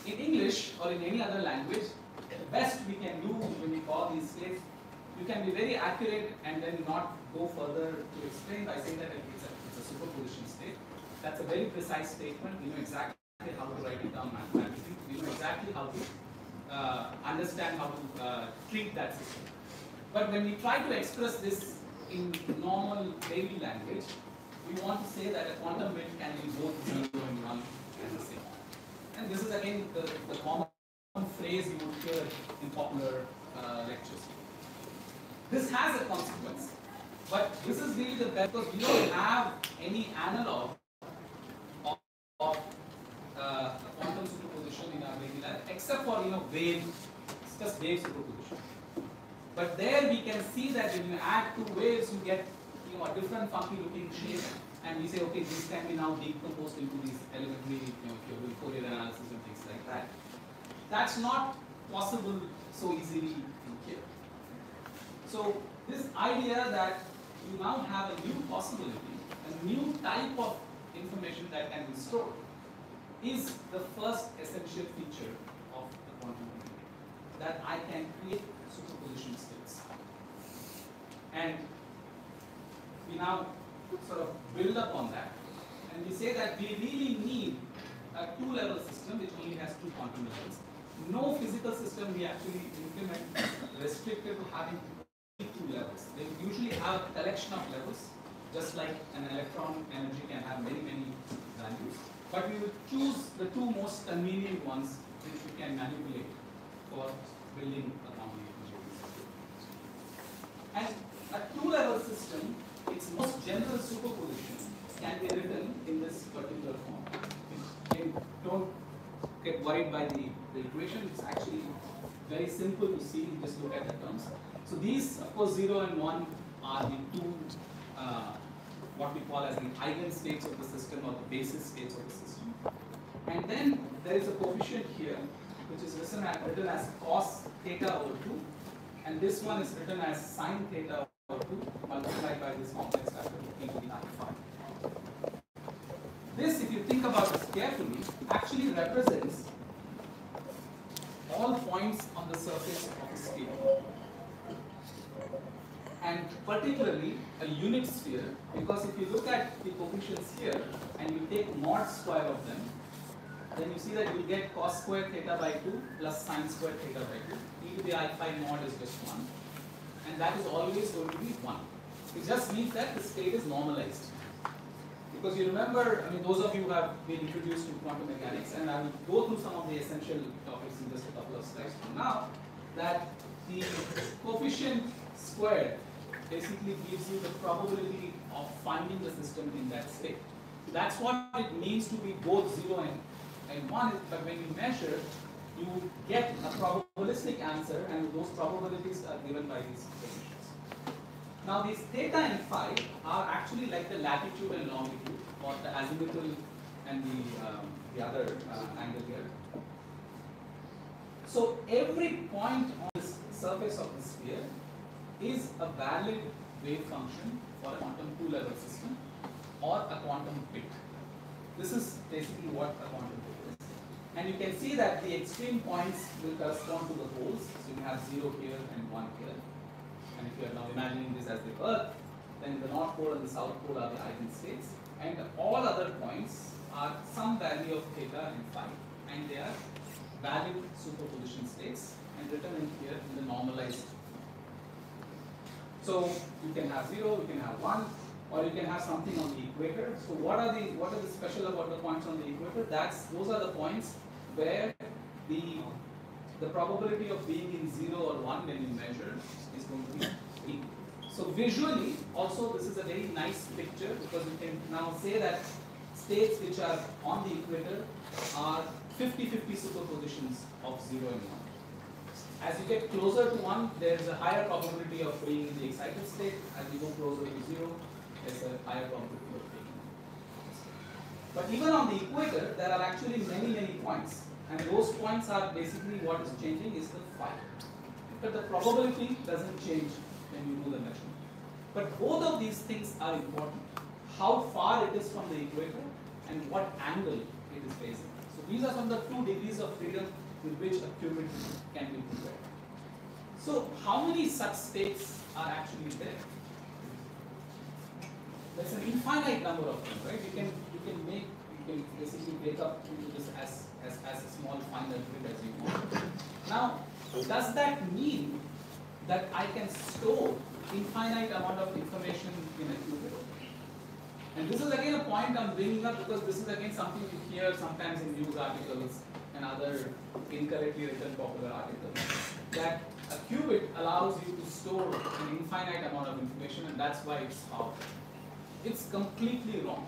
In English or in any other language, the best we can do when we call these states, you can be very accurate and then not go further to explain by saying that it's a superposition state. That's a very precise statement. We know exactly how to write it down mathematically. We know exactly how to understand how to treat that system. But when we try to express this in normal daily language, we want to say that a quantum bit can be both 0 and 1 and the same. And this is again the common phrase you would hear in popular lectures. This has a consequence, but this is really the best because we don't have any analog of a quantum superposition in our daily life, except for wave, it's just wave superposition. But there we can see that when you add two waves, you get a different funky looking shape, and we say, okay, this can be now decomposed into these elementary, if you're doing Fourier analysis and things like that. That's not possible so easily in here. So this idea that you now have a new possibility, a new type of information that can be stored, is the first essential feature of the quantum computing, that I can create superposition states. And we now sort of build up on that, and we say that we really need a two-level system which only has two quantum levels. No physical system we actually implement restricted to having two levels. They usually have a collection of levels, just like an electron energy can have many, many values. But we will choose the two most convenient ones which we can manipulate for building a combination. And a two-level system, its most general superposition can be written in this particular form. And don't get worried by the equation. It's actually very simple to see. Just look at the terms. So these, of course, 0 and 1 are the two, what we call as the eigenstates of the system or the basis states of the system. And then there is a coefficient here, which is written as cos theta over 2. And this one is written as sin theta over 2 multiplied by this complex factor e to the 95. This, if you think about this carefully, actually represents all points on the surface of a scale. And particularly a unit sphere, because if you look at the coefficients here and you take mod square of them, then you see that you get cos square theta by 2 plus sine square theta by 2. E to the I phi mod is just 1. And that is always going to be 1. It just means that the state is normalized. Because you remember, I mean, those of you who have been introduced to quantum mechanics, and I will go through some of the essential topics in just a couple of slides from now, that the coefficient squared basically gives you the probability of finding the system in that state. So that's what it means to be both 0 and 1, but when you measure, you get a probabilistic answer, and those probabilities are given by these coefficients. Now these theta and phi are actually like the latitude and longitude, or the azimuthal and the other angle here. So every point on the surface of the sphere is a valid wave function for a quantum two-level system or a quantum bit. This is basically what a quantum bit is. And you can see that the extreme points will correspond to the poles. So you have 0 here and 1 here. And if you are now imagining this as the Earth, then the North Pole and the South Pole are the eigenstates. And all other points are some value of theta and phi. And they are valid superposition states and written in here in the normalized. So you can have 0, you can have 1, or you can have something on the equator. So what is the special about the points on the equator? Those are the points where the probability of being in 0 or 1 when you measure is going to be equal. So visually, also this is a very nice picture, because you can now say that states which are on the equator are 50-50 superpositions of 0 and 1. As you get closer to 1, there is a higher probability of being in the excited state. As you go closer to 0, there's a higher probability of being in the state. But even on the equator, there are actually many points. And those points are basically what is changing is the phi. But the probability doesn't change when you do the measurement. But both of these things are important. How far it is from the equator and what angle it is facing. So these are some of the 2 degrees of freedom with which a qubit can be prepared. So how many such states are actually there? There's an infinite number of them, right? You can basically break up into this as a small finite grid as you want. Now, does that mean that I can store infinite amount of information in a qubit? And this is again a point I'm bringing up, because this is again something you hear sometimes in news articles and other incorrectly written popular articles, that a qubit allows you to store an infinite amount of information, and that's why it's powerful. It's completely wrong.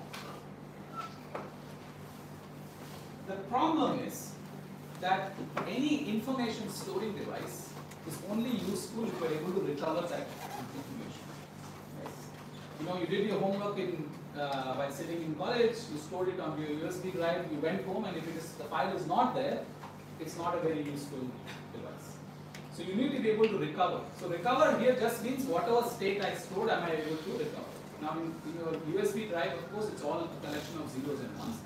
The problem is that any information storing device is only useful if you are able to recover that information. Yes. You know, you did your homework while sitting in college, you stored it on your USB drive, you went home, and if the file is not there, it's not a very useful device. So you need to be able to recover. So recover here just means whatever state I stored, am I able to recover. Now in your USB drive, of course, it's all a collection of zeros and ones.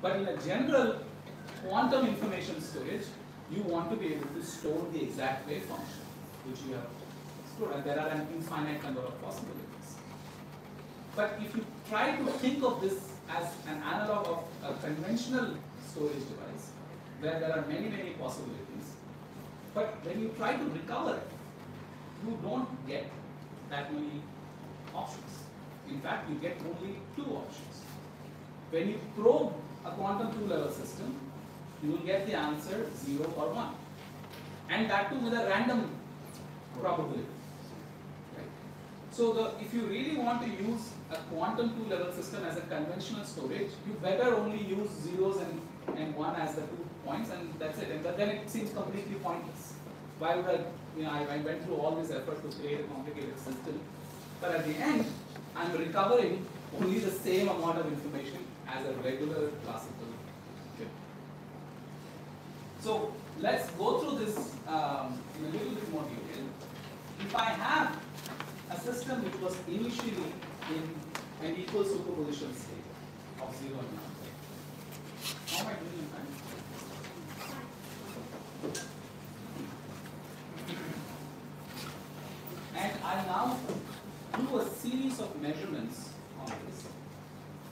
But in a general quantum information storage, you want to be able to store the exact wave function which you have stored, and there are an infinite number of possibilities. But if you try to think of this as an analog of a conventional storage device, where there are many possibilities, but when you try to recover it, you don't get that many options. In fact, you get only 2 options. When you probe a quantum two-level system, you will get the answer 0 or 1. And that too with a random probability. Right? So if you really want to use a quantum two-level system as a conventional storage, you better only use zeros and 1 as the 2 points, and that's it. And then it seems completely pointless. Why would I went through all this effort to create a complicated system, but at the end, I'm recovering only the same amount of information as a regular classical chip. So let's go through this in a little bit more detail. If I have a system which was initially in an equal superposition state of 0 and 1, how am I doing in time? And I now do a series of measurements on this.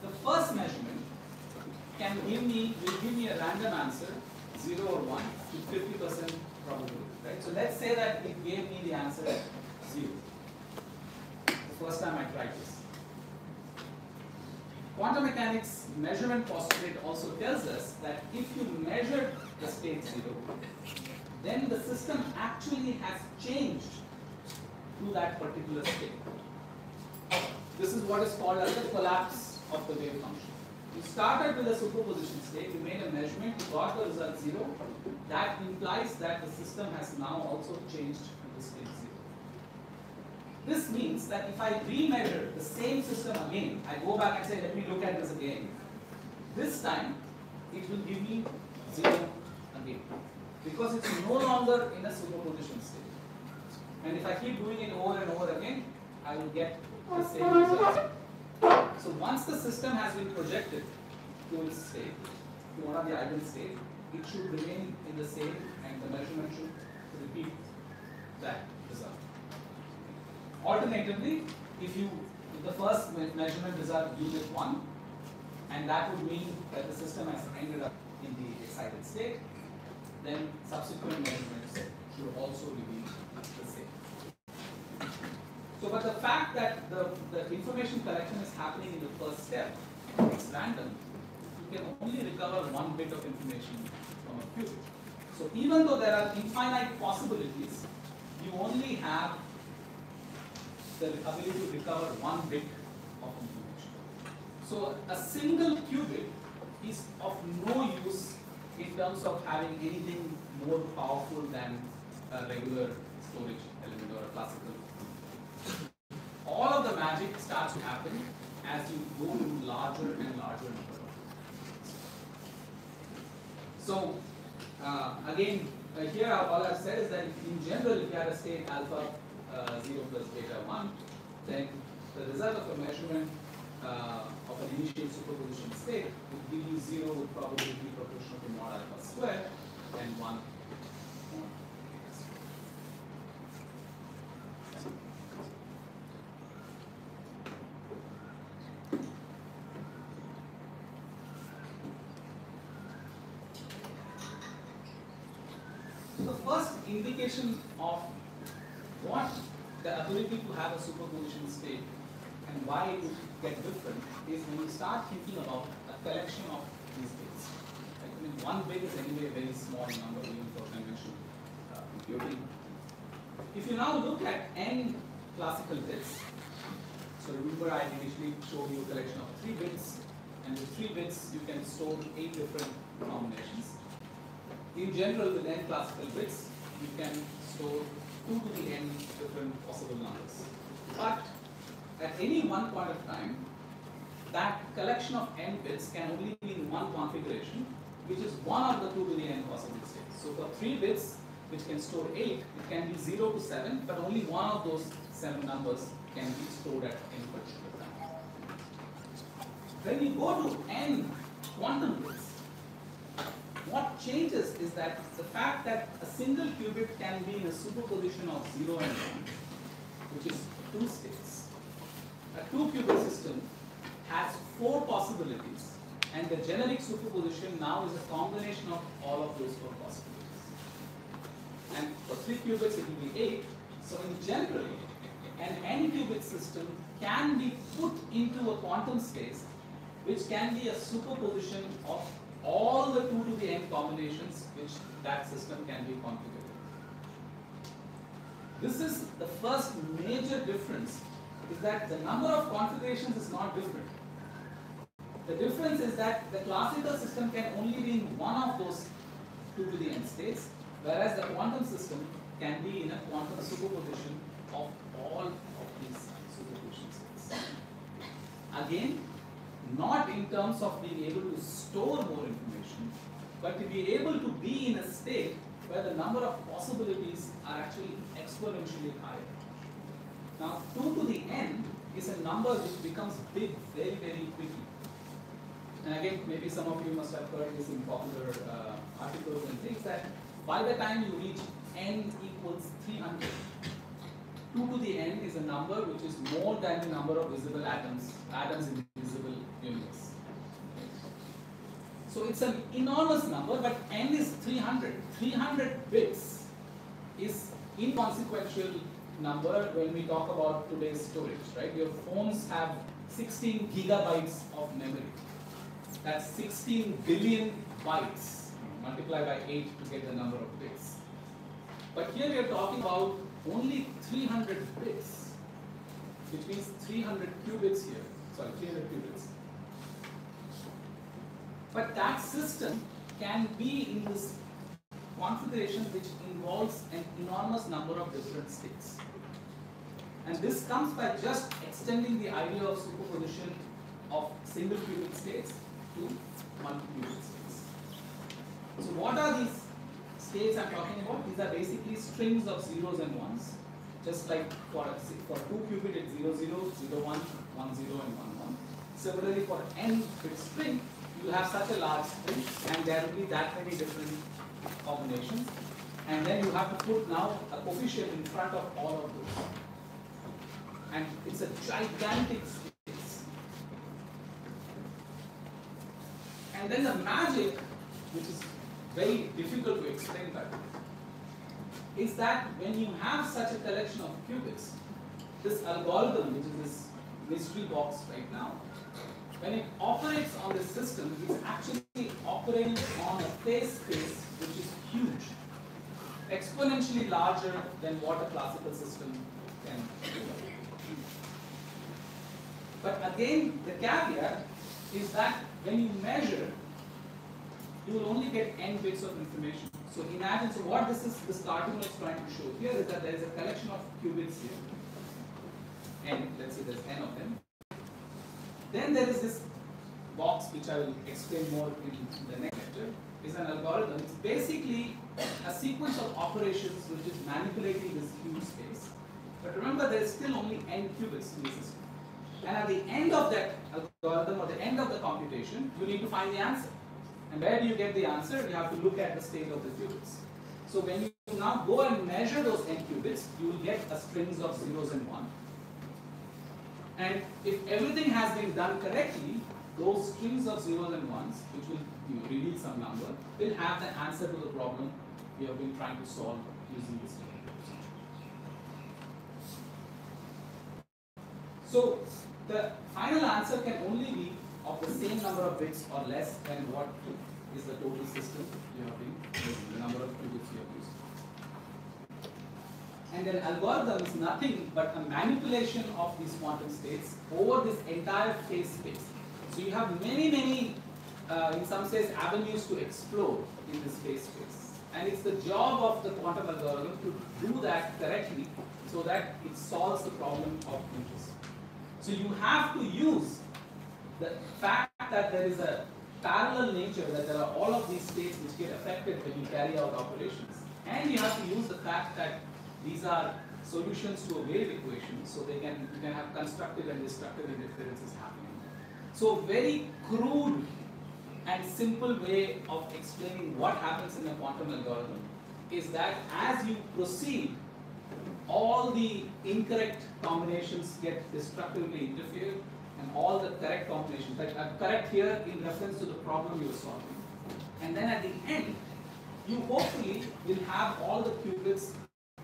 The first measurement will give me a random answer, 0 or 1, with 50% probability, right? So let's say that it gave me the answer 0. The first time I tried this. Quantum mechanics measurement postulate also tells us that if you measure the state 0, then the system actually has changed to that particular state. This is what is called as the collapse of the wave function. You started with a superposition state, you made a measurement, you got the result 0. That implies that the system has now also changed to the state 0. This means that if I remeasure the same system again, I go back and say, let me look at this again. This time, it will give me 0 again. Because it's no longer in a superposition state. And if I keep doing it over and over again, I will get the same result. So once the system has been projected to its state, to one of the ideal state, it should remain in the same and the measurement should repeat that result. Alternatively, if the first measurement result gives it 1, and that would mean that the system has ended up in the excited state, then subsequent measurements should also reveal the same. So, but the fact that the information collection is happening in the first step, it's random, you can only recover 1 bit of information from a qubit. So even though there are infinite possibilities, you only have the ability to recover 1 bit of information. So a single qubit is of no use in terms of having anything more powerful than a regular storage element or a classical. All of the magic starts to happen as you go to larger and larger number of qubits. So again, here all I've said is that in general, if you have a state alpha 0 plus beta 1, then the result of a measurement of an initial superposition state would give you 0 with probability proportional to mod alpha square and 1 mod beta square. So the first indication of what the ability to have a superposition state and why it would get different is when you start thinking about a collection of these bits. Right? I mean, 1 bit is anyway a very small number even for conventional computing. If you now look at n classical bits, so remember I initially showed you a collection of 3 bits, and with 3 bits you can store 8 different combinations. In general, with n classical bits, you can store 2 to the n different possible numbers. But at any one point of time, that collection of n bits can only be in one configuration, which is one of the 2 to the n possible states. So for 3 bits, which can store 8, it can be 0 to 7, but only one of those 7 numbers can be stored at any particular time. When you go to n quantum bits, what changes is that the fact that a single qubit can be in a superposition of 0 and 1, which is 2 states. A 2-qubit system has 4 possibilities, and the generic superposition now is a combination of all of those 4 possibilities. And for 3 qubits it will be 8. So in general, an n-qubit system can be put into a quantum space which can be a superposition of all the 2 to the n combinations which that system can be configured. This is the first major difference, is that the number of configurations is not different. The difference is that the classical system can only be in one of those 2 to the n states, whereas the quantum system can be in a quantum superposition of all of these superposition states. Again, not in terms of being able to store more information, but to be able to be in a state where the number of possibilities are actually exponentially higher. Now, 2 to the n is a number which becomes big very, very quickly. And again, maybe some of you must have heard this in popular articles and things, that by the time you reach n equals 300, 2 to the n is a number which is more than the number of visible atoms in the visible universe. So it's an enormous number, but n is 300. 300 bits is inconsequential number when we talk about today's storage, right? Your phones have 16 gigabytes of memory. That's 16 billion bytes. Multiply by 8 to get the number of bits. But here we are talking about only 300 bits, which means 300 qubits here. Sorry, 300 qubits. But that system can be in this configuration which involves an enormous number of different states. And this comes by just extending the idea of superposition of single qubit states to multi-qubit states. So what are these states I'm talking about? These are basically strings of zeros and ones. Just like for 2 qubit it's 0, 0, 0, 1, 1, 0 and 1, 1. Similarly for n bit string, you have such a large string and there will be that many different combinations. And then you have to put now a coefficient in front of all of those. And it's a gigantic space. And then the magic, which is very difficult to explain by, is that when you have such a collection of qubits, this algorithm, which is this mystery box right now, when it operates on this system, it's actually operating on a phase space which is huge, exponentially larger than what a classical system can do. But again, the caveat is that when you measure, you will only get n bits of information. So imagine, so what this cartoon is trying to show here is that there is a collection of qubits here, n, let's say there's n of them. Then there is this box, which I will explain more in the next lecture, is an algorithm. It's basically a sequence of operations which is manipulating this huge space. But remember, there is still only n qubits in the system. And at the end of that algorithm, or the end of the computation, you need to find the answer. And where do you get the answer? You have to look at the state of the qubits. So when you now go and measure those n qubits, you will get a strings of zeros and ones. And if everything has been done correctly, those strings of zeros and ones, which will reveal some number, will have the answer to the problem we have been trying to solve using this technique. So the final answer can only be of the same number of bits or less than what is the total system you have been using, the number of qubits you have used. And an algorithm is nothing but a manipulation of these quantum states over this entire phase space. So you have many, in some sense, avenues to explore in this phase space. And it's the job of the quantum algorithm to do that correctly so that it solves the problem of interest. So you have to use the fact that there is a parallel nature, that there are all of these states which get affected when you carry out operations. And you have to use the fact that these are solutions to a wave equation, so you can have constructive and destructive interferences happening. So very crude and simple way of explaining what happens in a quantum algorithm is that as you proceed, all the incorrect combinations get destructively interfered, and all the correct combinations, like correct here in reference to the problem you are solving. And then at the end, you hopefully will have all the qubits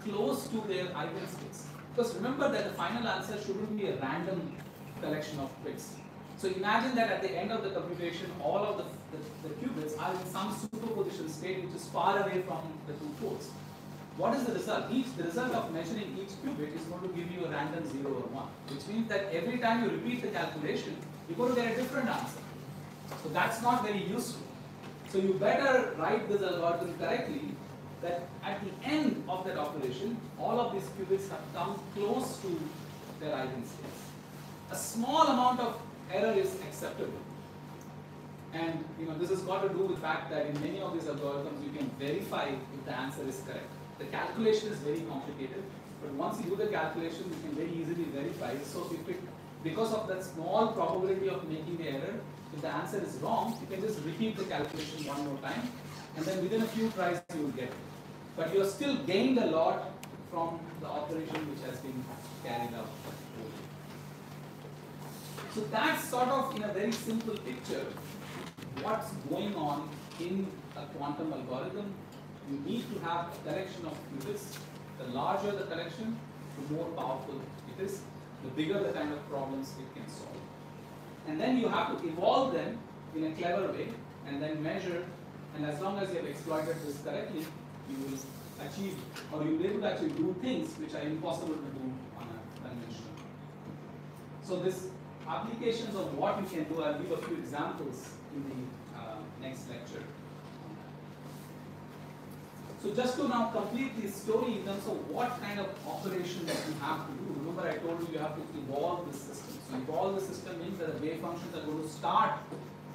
close to their eigenstates. Because remember that the final answer shouldn't be a random collection of bits. So imagine that at the end of the computation, all of the qubits are in some superposition state which is far away from the two poles. What is the result? The result of measuring each qubit is going to give you a random 0 or 1, which means that every time you repeat the calculation, you're going to get a different answer. So that's not very useful. So you better write this algorithm correctly, that at the end of that operation, all of these qubits have come close to their eigenstates. A small amount of error is acceptable. And this has got to do with the fact that in many of these algorithms, you can verify if the answer is correct. The calculation is very complicated, but once you do the calculation, you can very easily verify it. So because of that small probability of making the error, if the answer is wrong, you can just repeat the calculation one more time, and then within a few tries you will get it. But you have still gained a lot from the operation which has been carried out. So that's sort of, in a very simple picture, what's going on in a quantum algorithm, you need to have a collection of qubits. The larger the collection, the more powerful it is, the bigger the kind of problems it can solve. And then you have to evolve them in a clever way and then measure, and as long as you have exploited this correctly, you will achieve, or you will be able to actually do things which are impossible to do on a conventional. So this applications of what you can do, I'll give a few examples in the next lecture. So just to now complete this story in terms of what kind of operations you have to do. Remember I told you you have to evolve this system. So evolve the system means that the wave functions are going to start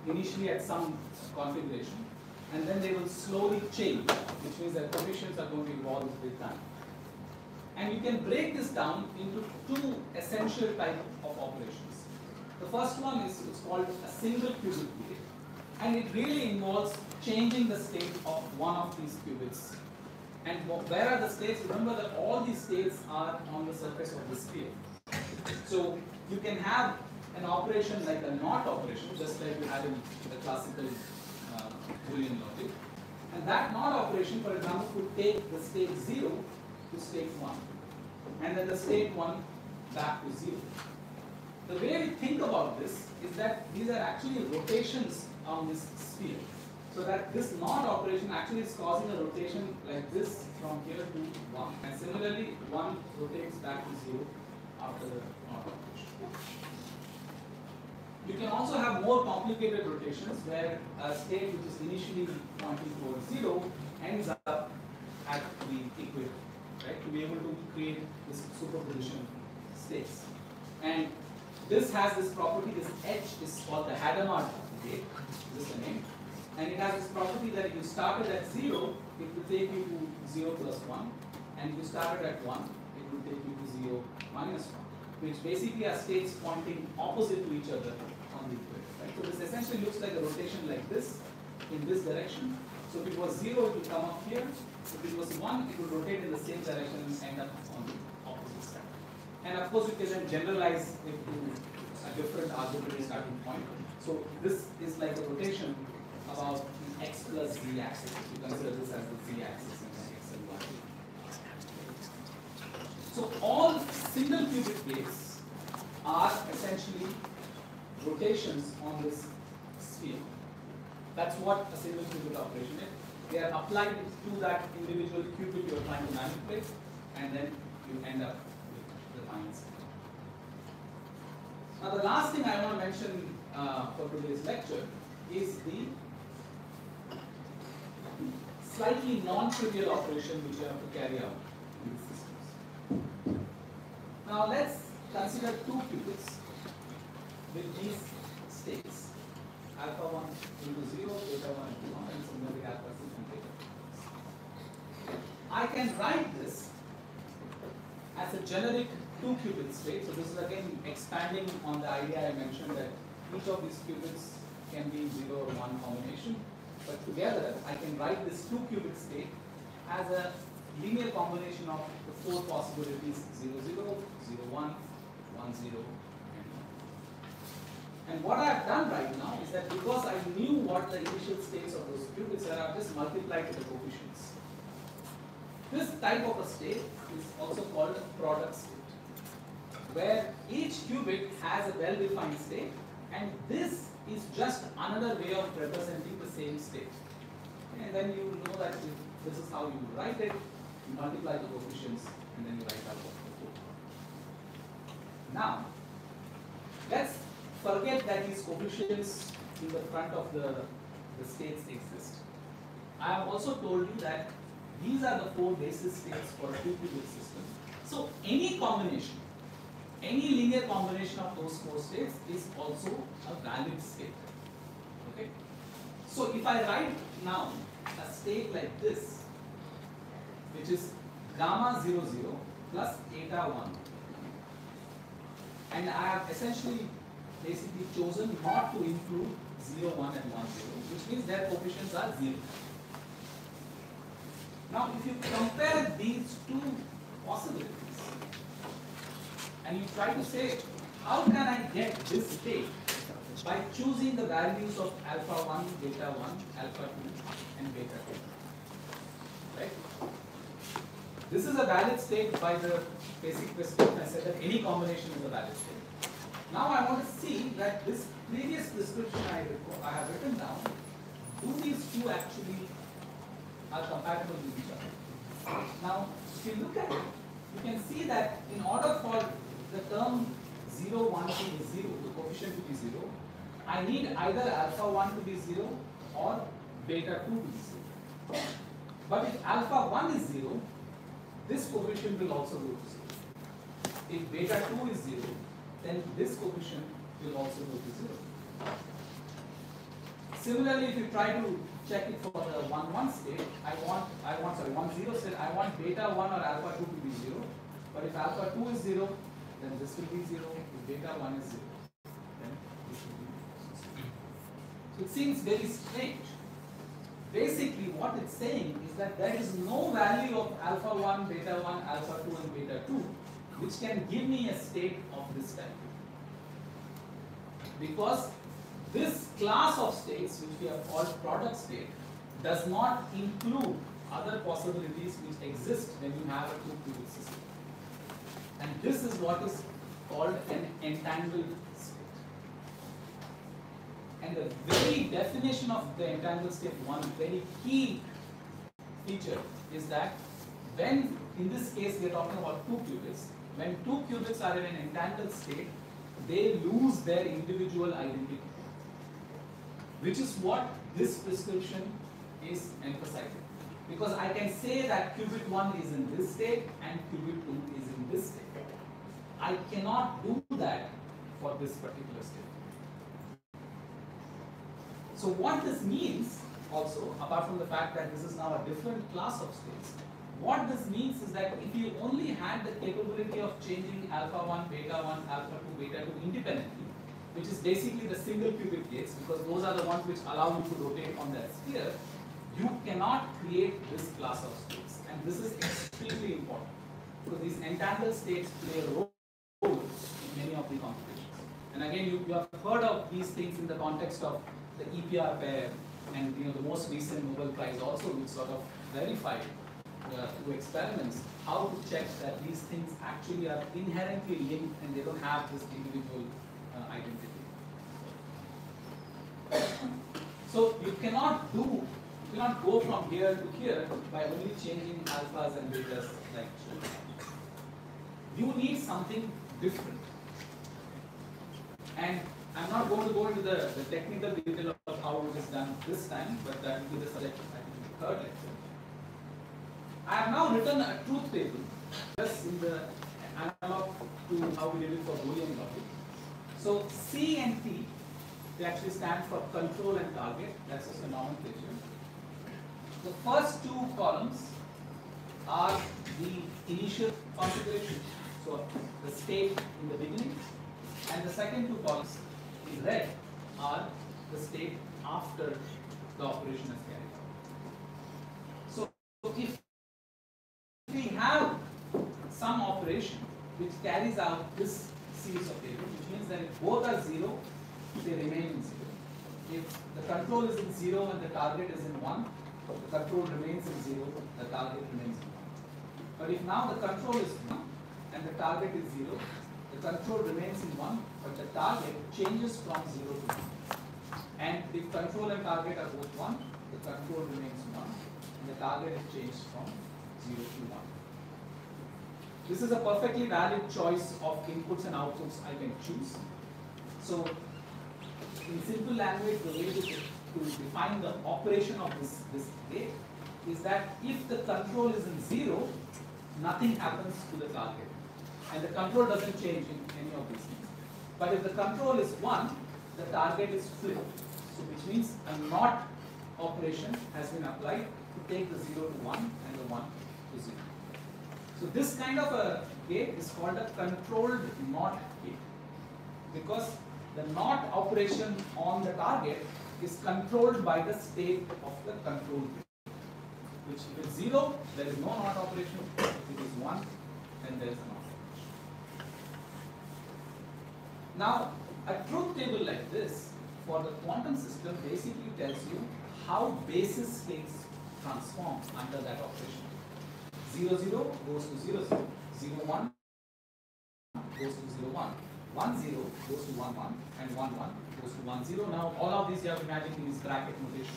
initially at some configuration and then they will slowly change, which means that coefficients are going to evolve with time. And you can break this down into two essential types of operations. The first one is called a single qubit gate, and it really involves changing the state of one of these qubits. And where are the states? Remember that all these states are on the surface of the sphere. So you can have an operation like a NOT operation, just like you had in the classical Boolean logic. And that NOT operation, for example, could take the state 0 to state 1, and then the state 1 back to 0. The way we think about this is that these are actually rotations on this sphere. So that this NOT operation actually is causing a rotation like this from here to 1. And similarly, 1 rotates back to 0 after the NOT operation. You can also have more complicated rotations where a state which is initially pointing towards 0 ends up at the equator, right? To be able to create this superposition states. And this has this property, this H is called the Hadamard gate, this is the name. And it has this property that if you started at 0, it will take you to 0 plus 1. And if you started at 1, it will take you to 0 minus 1. Which basically are states pointing opposite to each other on the equator. Right? So this essentially looks like a rotation like this, in this direction. So if it was 0, it will come up here. If it was 1, it will rotate in the same direction and end up on the opposite side. And of course, you can then generalize it to a different arbitrary starting point. So this is like a rotation about the x plus z axis. You consider this as the z axis and the x and y. So all single qubit gates are essentially rotations on this sphere. That's what a single qubit operation is. They are applied to that individual qubit you are trying to manipulate, and then you end up with the final state. Now the last thing I want to mention for today's lecture is the slightly non-trivial operation which you have to carry out in these systems. Now let's consider two qubits with these states, alpha 1 into 0, beta 1 into 1, and similarly alpha 2 and beta 2. I can write this as a generic 2 qubit state. So this is again expanding on the idea I mentioned that each of these qubits can be 0 or 1 combination. But together, I can write this 2 qubit state as a linear combination of the 4 possibilities 0, 0, 0, 1, 1, 0, and 1. And what I have done right now is that because I knew what the initial states of those qubits are, I have just multiplied the coefficients. This type of a state is also called a product state, where each qubit has a well-defined state, and this is just another way of representing the same state. And then you know that this is how you write it, you multiply the coefficients, and then you write out what the code. Now, let's forget that these coefficients in the front of the states exist. I have also told you that these are the 4 basis states for a 2-qubit system. So any combination, any linear combination of those 4 states is also a valid state. Okay? So if I write now a state like this, which is gamma 0, 0 plus eta 1, and I have essentially basically chosen not to include 0, 1 and 1, 0, which means their coefficients are 0. Now if you compare these two possibilities, and you try to say, how can I get this state by choosing the values of alpha 1, beta 1, alpha 2 and beta 2. Right? This is a valid state by the basic prescription. I said that any combination is a valid state. Now I want to see that this previous description I have written down, do these two actually are compatible with each other? Now, if you look at it, you can see that in order for the term 0, 1 to be 0, the coefficient to be 0, I need either alpha 1 to be 0 or beta 2 to be 0. But if alpha 1 is 0, this coefficient will also go to 0. If beta 2 is 0, then this coefficient will also go to 0. Similarly, if you try to check it for the 1, 1 state, 1, 0 state, I want beta 1 or alpha 2 to be 0. But if alpha 2 is 0, then this will be 0. If beta 1 is 0, then this will be 0. So it seems very strange. Basically, what it's saying is that there is no value of alpha 1, beta 1, alpha 2 and beta 2 which can give me a state of this type. Because this class of states, which we have called product state, does not include other possibilities which exist when you have a two-qubit system. And this is what is called an entangled state. And the very definition of the entangled state, one very key feature is that when, in this case, we are talking about two qubits, when two qubits are in an entangled state, they lose their individual identity, which is what this prescription is emphasizing. Because I can say that qubit 1 is in this state and qubit 2 is in this state. I cannot do that for this particular state. So what this means also, apart from the fact that this is now a different class of states, what this means is that if you only had the capability of changing alpha 1, beta 1, alpha 2, beta 2 independently, which is basically the single qubit gates, because those are the ones which allow you to rotate on that sphere, you cannot create this class of states. And this is extremely important, because these entangled states play a role in many of the computations. And again, you have heard of these things in the context of the EPR pair, and the most recent Nobel Prize also, which sort of verified through experiments how to check that these things actually are inherently linked and they don't have this individual identity. So you cannot go from here to here by only changing alphas and betas like so. You need something different. And I'm not going to go into the technical detail of how it is done this time, but that will be the subject, I think, the third lecture. I have now written a truth table, just in the analog to how we did it for Boolean logic. So C and T, they actually stand for control and target. That's just a nomenclature. The first two columns are the initial configuration, so the state in the beginning, and the second two columns in red are the state after the operation is carried out. So if we have some operation which carries out this series of tables, which means that if both are 0, they remain in 0. If the control is in 0 and the target is in 1, the control remains in 0, the target remains in 1. But if now the control is 1 and the target is 0, the control remains in 1, but the target changes from 0 to 1. And if control and target are both 1, the control remains 1, and the target is changed from 0 to 1. This is a perfectly valid choice of inputs and outputs I can choose. So, in simple language, the way to define the operation of this gate is that if the control is in 0, nothing happens to the target. And the control doesn't change in any of these things. But if the control is 1, the target is flipped. So which means a NOT operation has been applied to take the 0 to 1 and the 1 to 0. So this kind of a gate is called a controlled NOT gate, because the NOT operation on the target is controlled by the state of the control gate. Which if it's 0, there is no NOT operation. If it is 1, then there is a NOT operation. Now, a truth table like this for the quantum system basically tells you how basis states transform under that operation. 0, 0 goes to 0, 0. 0, 1 goes to 0, 1. 1, 0 goes to 1, 1. And 1, 1 goes to 1, 0. Now all of these you have to imagine in this bracket notation.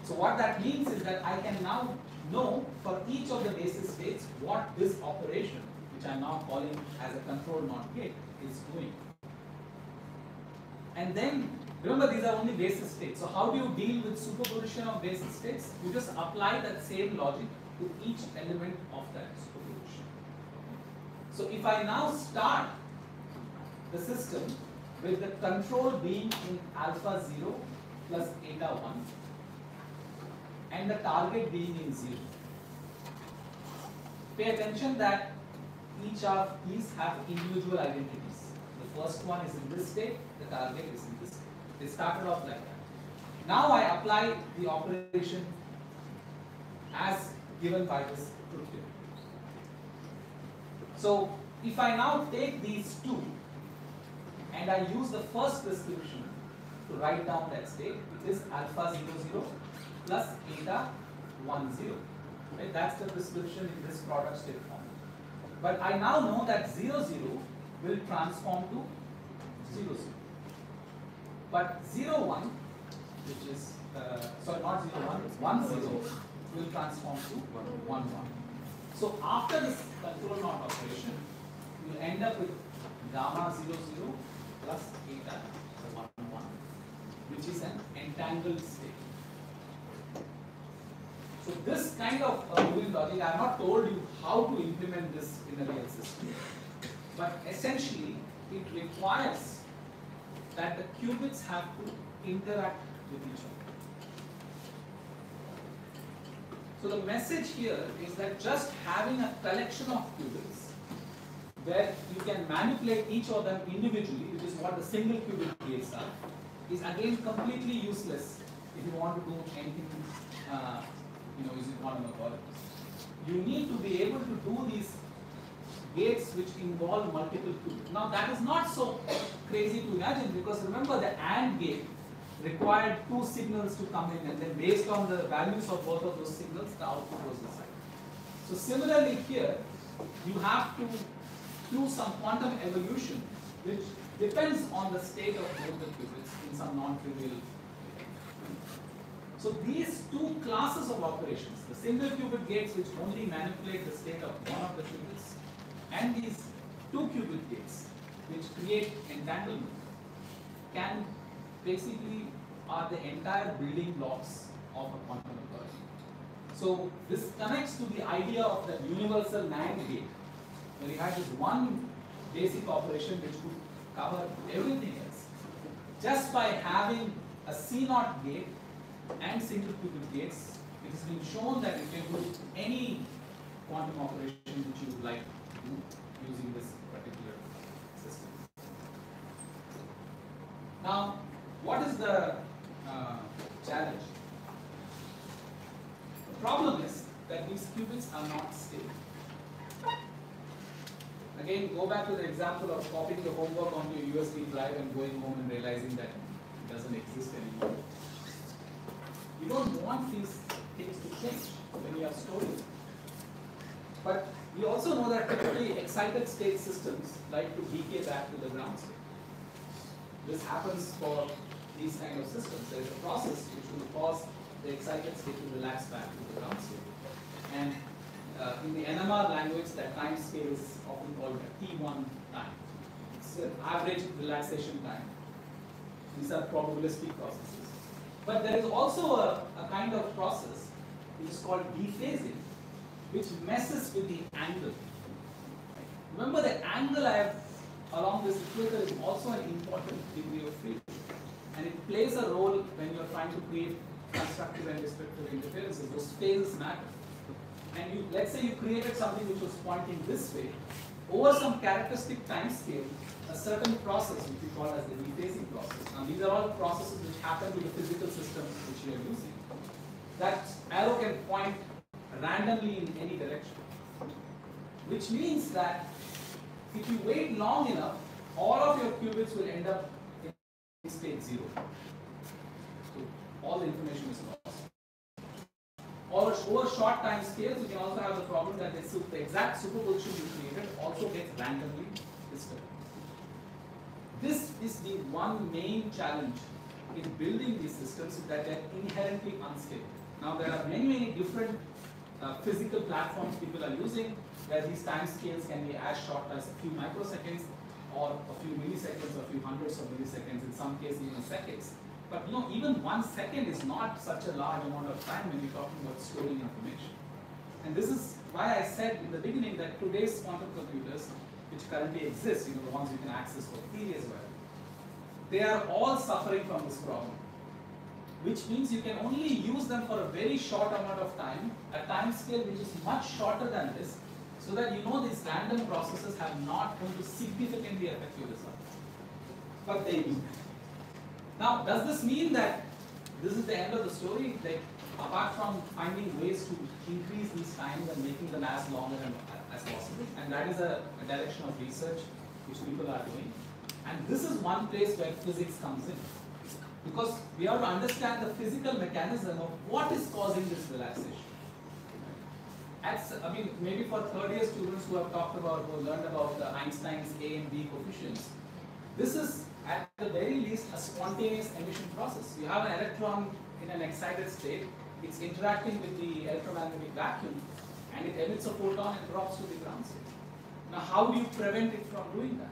So what that means is that I can now know for each of the basis states what this operation, which I am now calling as a control NOT gate, is doing. And then, remember these are only basis states. So how do you deal with superposition of basis states? You just apply that same logic to each element of that superposition. So if I now start the system with the control being in alpha 0 plus eta 1 and the target being in 0. Pay attention that each of these have individual identities. The first one is in this state, the target is in this state. They started off like that. Now I apply the operation as given by this truth table. So if I now take these two and I use the first prescription to write down that state, it is alpha 0, 0 plus eta 1, 0. Right? That's the prescription in this product state form. But I now know that 0, 0 will transform to 0, 0. But 0, 1, which is, sorry, not 0, 1, 1, 0 will transform to 1, 1. So after this control NOT operation, you will end up with gamma 0, 0 plus eta 1, 1, which is an entangled state. So this kind of moving logic, I have not told you how to implement this in a real system. But essentially, it requires that the qubits have to interact with each other. So the message here is that just having a collection of qubits where you can manipulate each of them individually, which is what the single qubit gates are, is again completely useless if you want to do anything using quantum algorithms. You need to be able to do these gates which involve multiple qubits. Now that is not so crazy to imagine, because remember the AND gate required two signals to come in, and then based on the values of both of those signals, the output was decided. So similarly here, you have to do some quantum evolution which depends on the state of both the qubits in some non-trivial way. So these two classes of operations, the single qubit gates which only manipulate the state of one of the qubits, and these two qubit gates which create entanglement, can basically are the entire building blocks of a quantum algorithm. So this connects to the idea of the universal NAND gate, where you had this one basic operation which could cover everything else. Just by having a CNOT gate and single qubit gates, it has been shown that you can do any quantum operation which you would like to do using this particular system. Now, what is the challenge? The problem is that these qubits are not stable. Again, go back to the example of copying the homework onto your USB drive and going home and realizing that it doesn't exist anymore. You don't want these things to change when you are storing. But we also know that typically excited state systems like to decay back to the ground state. This happens for these kind of systems. There is a process which will cause the excited state to relax back to the ground state. And in the NMR language, that time scale is often called T1 time. It's an average relaxation time. These are probabilistic processes. But there is also a kind of process which is called dephasing, which messes with the angle. Remember, the angle I have along this equator is also an important degree of freedom, and it plays a role when you are trying to create constructive and destructive interferences. Those phases matter. And you, let's say you created something which was pointing this way, over some characteristic time scale, a certain process which we call as the dephasing process. Now these are all processes which happen to the physical system which you are using. That arrow can point randomly in any direction, which means that if you wait long enough, all of your qubits will end up state 0. So all the information is lost. Or over short time scales, you can also have the problem that the exact superposition you created also gets randomly disturbed. This is the one main challenge in building these systems, is that they're inherently unstable. Now there are many different physical platforms people are using, where these time scales can be as short as a few microseconds, or a few milliseconds, or a few hundreds of milliseconds, in some cases even seconds. But even 1 second is not such a large amount of time when you're talking about storing information. And this is why I said in the beginning that today's quantum computers, which currently exist, the ones you can access for free as well, they are all suffering from this problem. Which means you can only use them for a very short amount of time, a time scale which is much shorter than this, so that these random processes have not going to significantly affect your results. But they do. Now, does this mean that this is the end of the story? Like, apart from finding ways to increase these times and making them as long as possible, and that is a direction of research which people are doing. And this is one place where physics comes in. Because we have to understand the physical mechanism of what is causing this relaxation. Maybe for third-year students who have learned about the Einstein's A and B coefficients, this is at the very least a spontaneous emission process. You have an electron in an excited state, it's interacting with the electromagnetic vacuum, and it emits a photon and drops to the ground state. Now, how do you prevent it from doing that?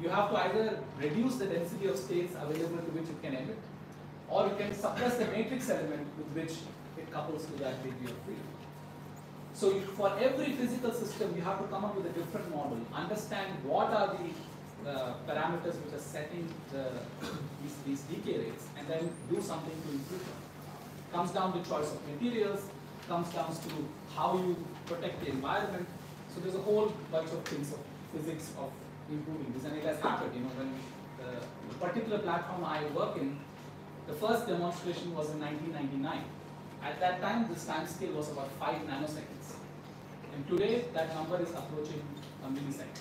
You have to either reduce the density of states available to which it can emit, or you can suppress the matrix element with which it couples to that degree of freedom. So for every physical system, you have to come up with a different model, understand what are the parameters which are setting these decay rates, and then do something to improve them. Comes down to choice of materials, comes down to how you protect the environment. So there's a whole bunch of things of physics of improving this, and it has happened. When the particular platform I work in, the first demonstration was in 1999. At that time, this time scale was about 5 nanoseconds, and today that number is approaching a millisecond.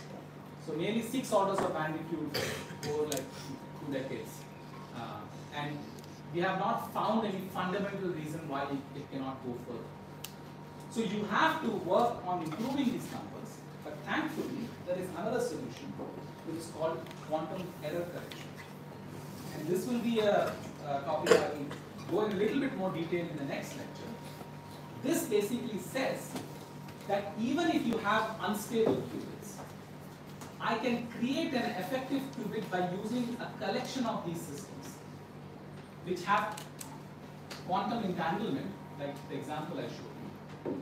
So nearly 6 orders of magnitude over like 2 decades, and we have not found any fundamental reason why it cannot go further. So you have to work on improving these numbers, but thankfully there is another solution which is called quantum error correction. And this will be a topic I will go in a little bit more detail in the next lecture. This basically says that even if you have unstable qubits, I can create an effective qubit by using a collection of these systems which have quantum entanglement, like the example I showed you.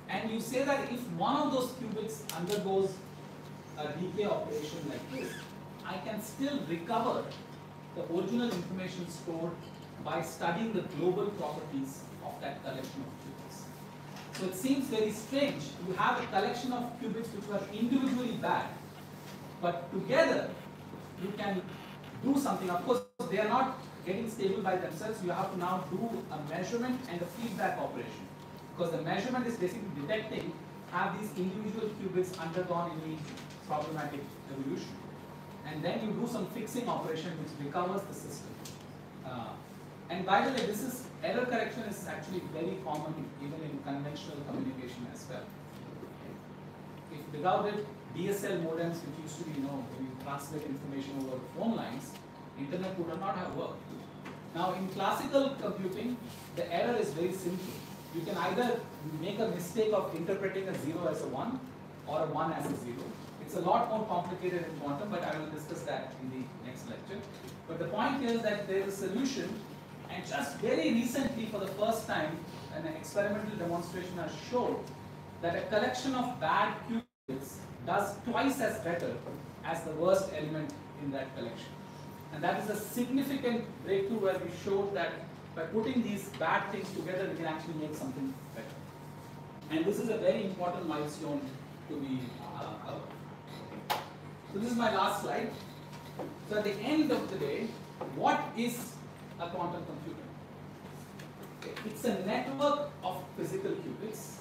And you say that if one of those qubits undergoes a decay operation like this, I can still recover the original information stored by studying the global properties of that collection of qubits. So it seems very strange. You have a collection of qubits which were individually bad, but together you can do something. Of course, they are not getting stable by themselves. You have to now do a measurement and a feedback operation, because the measurement is basically detecting have these individual qubits undergone any problematic evolution, and then you do some fixing operation which recovers the system. And by the way, this is error correction is actually very common even in conventional communication as well. If without it, DSL modems, which used to be, when you translate information over phone lines, internet would not have worked. Now in classical computing, the error is very simple. You can either make a mistake of interpreting a 0 as a 1 or a 1 as a 0. It's a lot more complicated in quantum, but I will discuss that in the next lecture. But the point here is that there is a solution, and just very recently, for the first time, an experimental demonstration has shown that a collection of bad qubits does twice as better as the worst element in that collection. And that is a significant breakthrough where we showed that by putting these bad things together, we can actually make something better. And this is a very important milestone to be covered. So this is my last slide. So at the end of the day, what is a quantum computer? It's a network of physical qubits.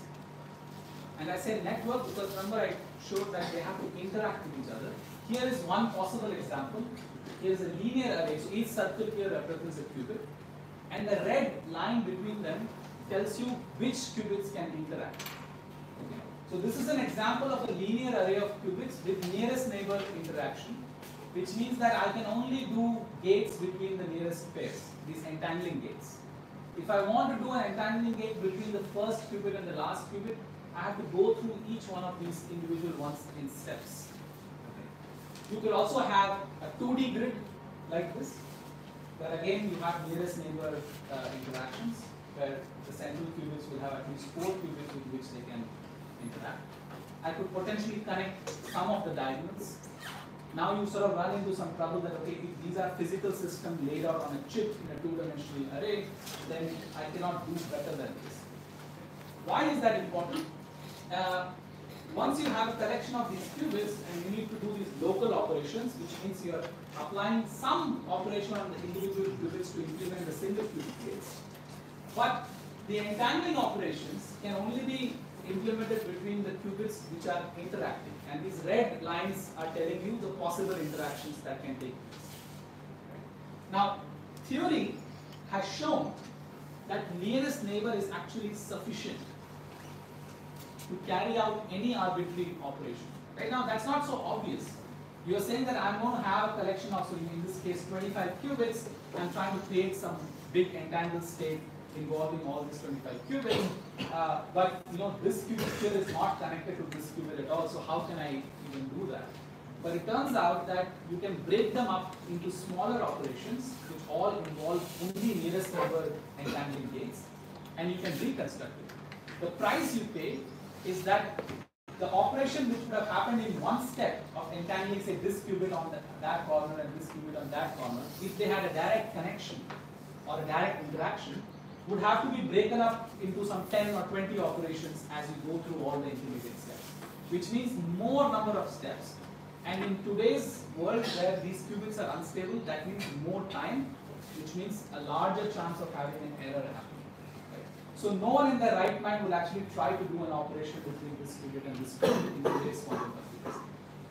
And I say network because remember I showed that they have to interact with each other. Here is one possible example. Here is a linear array. So each circle here represents a qubit. And the red line between them tells you which qubits can interact. Okay. So this is an example of a linear array of qubits with nearest neighbor interaction, which means that I can only do gates between the nearest pairs, these entangling gates. If I want to do an entangling gate between the first qubit and the last qubit, I have to go through each one of these individual ones in steps. Okay. You could also have a 2D grid like this, where again you have nearest neighbor interactions, where the central qubits will have at least 4 qubits with which they can interact. I could potentially connect some of the diagonals. Now you sort of run into some trouble that, okay, if these are physical systems laid out on a chip in a 2-dimensional array, then I cannot do better than this. Why is that important? Once you have a collection of these qubits and you need to do these local operations, which means you are applying some operation on the individual qubits to implement the single qubit gates. But the entangling operations can only be implemented between the qubits which are interacting, and these red lines are telling you the possible interactions that can take place. Now, theory has shown that nearest neighbor is actually sufficient to carry out any arbitrary operation. Right now, that's not so obvious. You are saying that I'm going to have a collection of, so in this case, 25 qubits. I'm trying to create some big entangled state involving all these 25 qubits, but this qubit here is not connected to this qubit at all, so how can I even do that? But it turns out that you can break them up into smaller operations which all involve only nearest neighbor entangling gates, and you can reconstruct it. The price you pay is that the operation which would have happened in one step of entangling, say, this qubit on that corner and this qubit on that corner, if they had a direct connection or a direct interaction, would have to be broken up into some 10 or 20 operations as you go through all the intermediate steps, which means more number of steps. And in today's world where these qubits are unstable, that means more time, which means a larger chance of having an error happening. Right? So no one in their right mind will actually try to do an operation between this qubit and this qubit in today's quantum computers.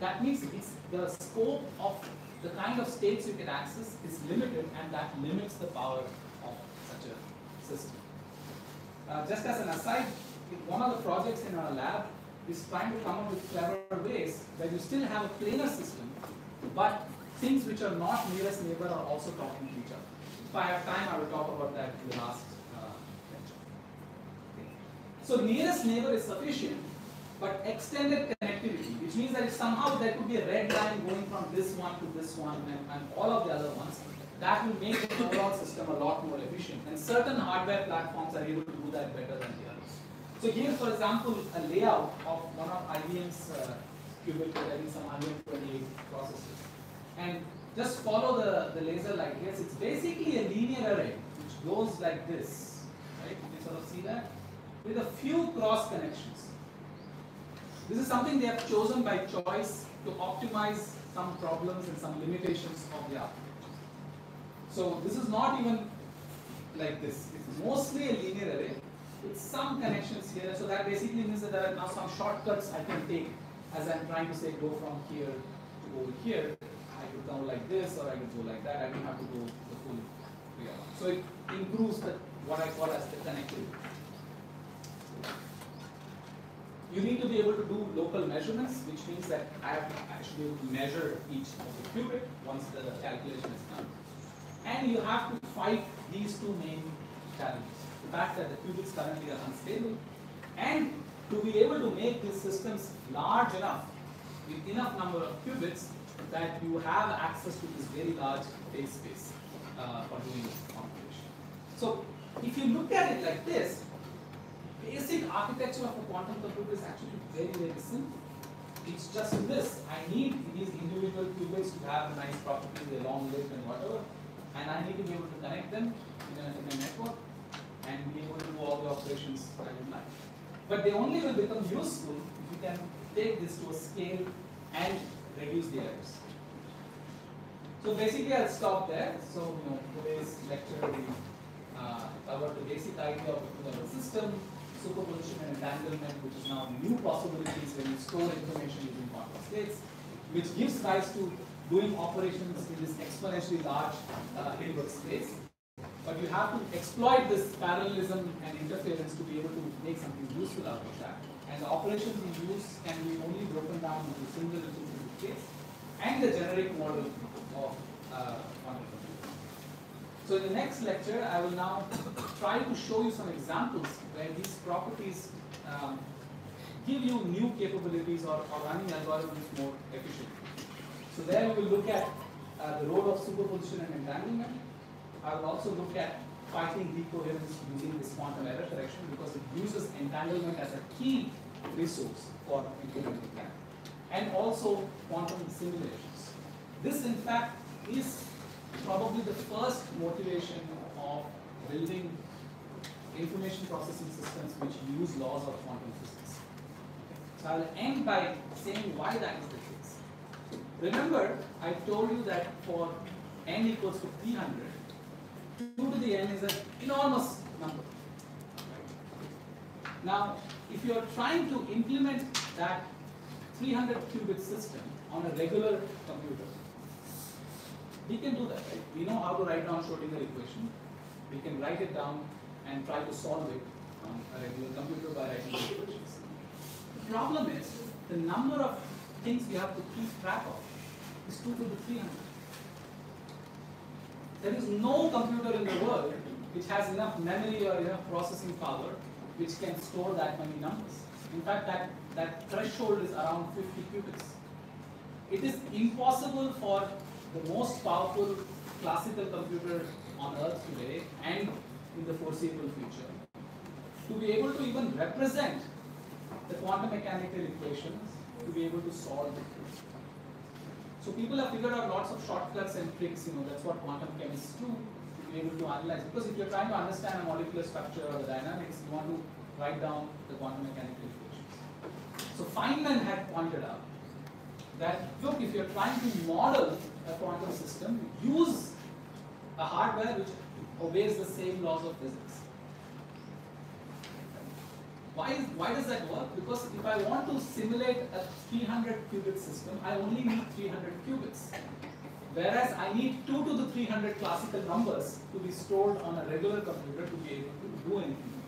That means it's the scope of the kind of states you can access is limited, and that limits the power of such a system. Just as an aside, one of the projects in our lab is trying to come up with clever ways where you still have a planar system, but things which are not nearest neighbor are also talking to each other. If I have time, I will talk about that in the last lecture. Okay. So nearest neighbor is sufficient, but extended connectivity, which means that if somehow there could be a red line going from this one to this one and all of the other ones, that will make the overall system a lot more efficient. And certain hardware platforms are able to do that better than the others. So here, for example, a layout of one of IBM's qubit having some 128 processors. And just follow the laser like this. It's basically a linear array which goes like this. Right? You can sort of see that with a few cross connections. This is something they have chosen by choice to optimize some problems and some limitations of the architecture. So this is not even like this. It's mostly a linear array with some connections here. So that basically means that there are now some shortcuts I can take as I'm trying to say go from here to over here. I could go like this or I could go like that. I don't have to go the full way around. So it improves what I call as the connectivity. You need to be able to do local measurements, which means that I should be able to measure each of the qubit once the calculation is done. And you have to fight these two main challenges. The fact that the qubits currently are unstable, and to be able to make these systems large enough, with enough number of qubits, that you have access to this very large base space for doing computation. So if you look at it like this, basic architecture of a quantum computer is actually very, very simple. It's just this. I need these individual qubits to have a nice property, they're long-lived and whatever. And I need to be able to connect them in a network and be able to do all the operations I would like. But they only will become useful if you can take this to a scale and reduce the errors. So basically I'll stop there. So today's lecture we covered the basic idea of the system, superposition and entanglement, which is now new possibilities when you store information using quantum states, which gives rise to doing operations in this exponentially large Hilbert space. But you have to exploit this parallelism and interference to be able to make something useful out of that. And the operations you use can be only broken down into single and two states and the generic model of quantum computing. So in the next lecture, I will now try to show you some examples where these properties give you new capabilities or running algorithms more efficiently. So there we will look at the role of superposition and entanglement. I will also look at fighting decoherence using this quantum error correction because it uses entanglement as a key resource for implementing that. And also quantum simulations. This in fact is probably the first motivation of building information processing systems which use laws of quantum physics. So I will end by saying why that is the case. Remember, I told you that for n equals to 300, 2 to the n is an enormous number. Now, if you are trying to implement that 300 qubit system on a regular computer, we can do that, right? We know how to write down Schrodinger equation. We can write it down and try to solve it on a regular computer by writing the equations. The problem is the number of things we have to keep track of is 2 to the 300. There is no computer in the world which has enough memory or enough processing power which can store that many numbers. In fact, that threshold is around 50 qubits. It is impossible for the most powerful classical computer on Earth today and in the foreseeable future to be able to even represent the quantum mechanical equations to be able to solve it. So people have figured out lots of shortcuts and tricks, that's what quantum chemists do, to be able to analyze. Because if you're trying to understand a molecular structure or the dynamics, you want to write down the quantum mechanical equations. So Feynman had pointed out that, look, if you're trying to model a quantum system, use a hardware which obeys the same laws of physics. Why does that work? Because if I want to simulate a 300 qubit system, I only need 300 qubits. Whereas I need 2 to the 300 classical numbers to be stored on a regular computer to be able to do anything.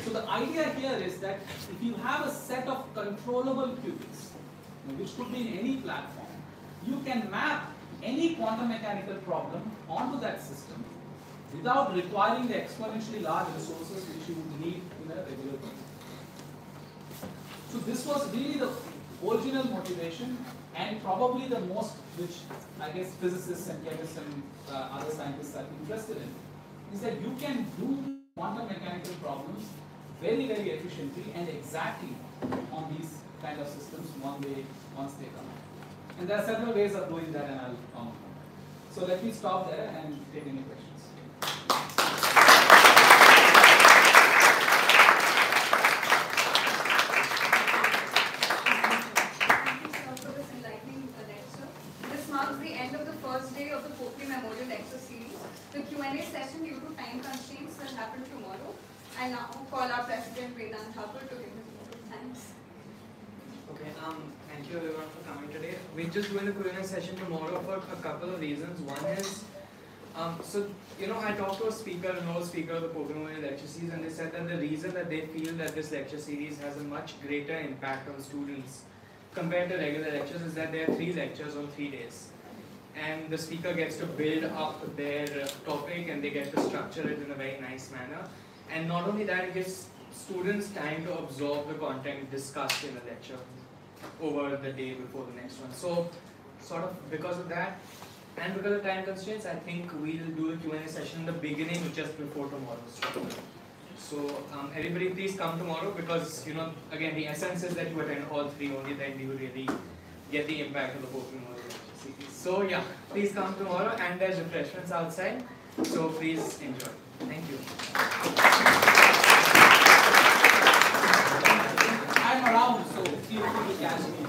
So the idea here is that if you have a set of controllable qubits, which could be in any platform, you can map any quantum mechanical problem onto that system without requiring the exponentially large resources which you would need in a regular computer. So this was really the original motivation and probably the most which I guess physicists and chemists and other scientists are interested in, is that you can do quantum mechanical problems very, very efficiently and exactly on these kind of systems once they come out. And there are several ways of doing that, and I'll come on. So let me stop there and take any questions. The Q&A session due to time constraints will happen tomorrow. I now call our President Vedant Thakur to give his vote of thanks. Okay, thank you everyone for coming today. We're just doing a Q&A session tomorrow for a couple of reasons. One is, I talked to a speaker, an old speaker of the PokeMemorial lecture series, and they said that the reason that they feel that this lecture series has a much greater impact on students compared to regular lectures is that there are 3 lectures on 3 days. And the speaker gets to build up their topic and they get to structure it in a very nice manner. And not only that, it gives students time to absorb the content discussed in the lecture over the day before the next one. So, sort of because of that, and because of time constraints, I think we'll do the Q&A session in the beginning just before tomorrow's. So, everybody please come tomorrow because, again, the essence is that you attend all 3, only then you really get the impact of the PokeMemorial lecture series. So, yeah, please come tomorrow, and there's refreshments outside, so please enjoy. Thank you. I'm around, so feel free to catch me.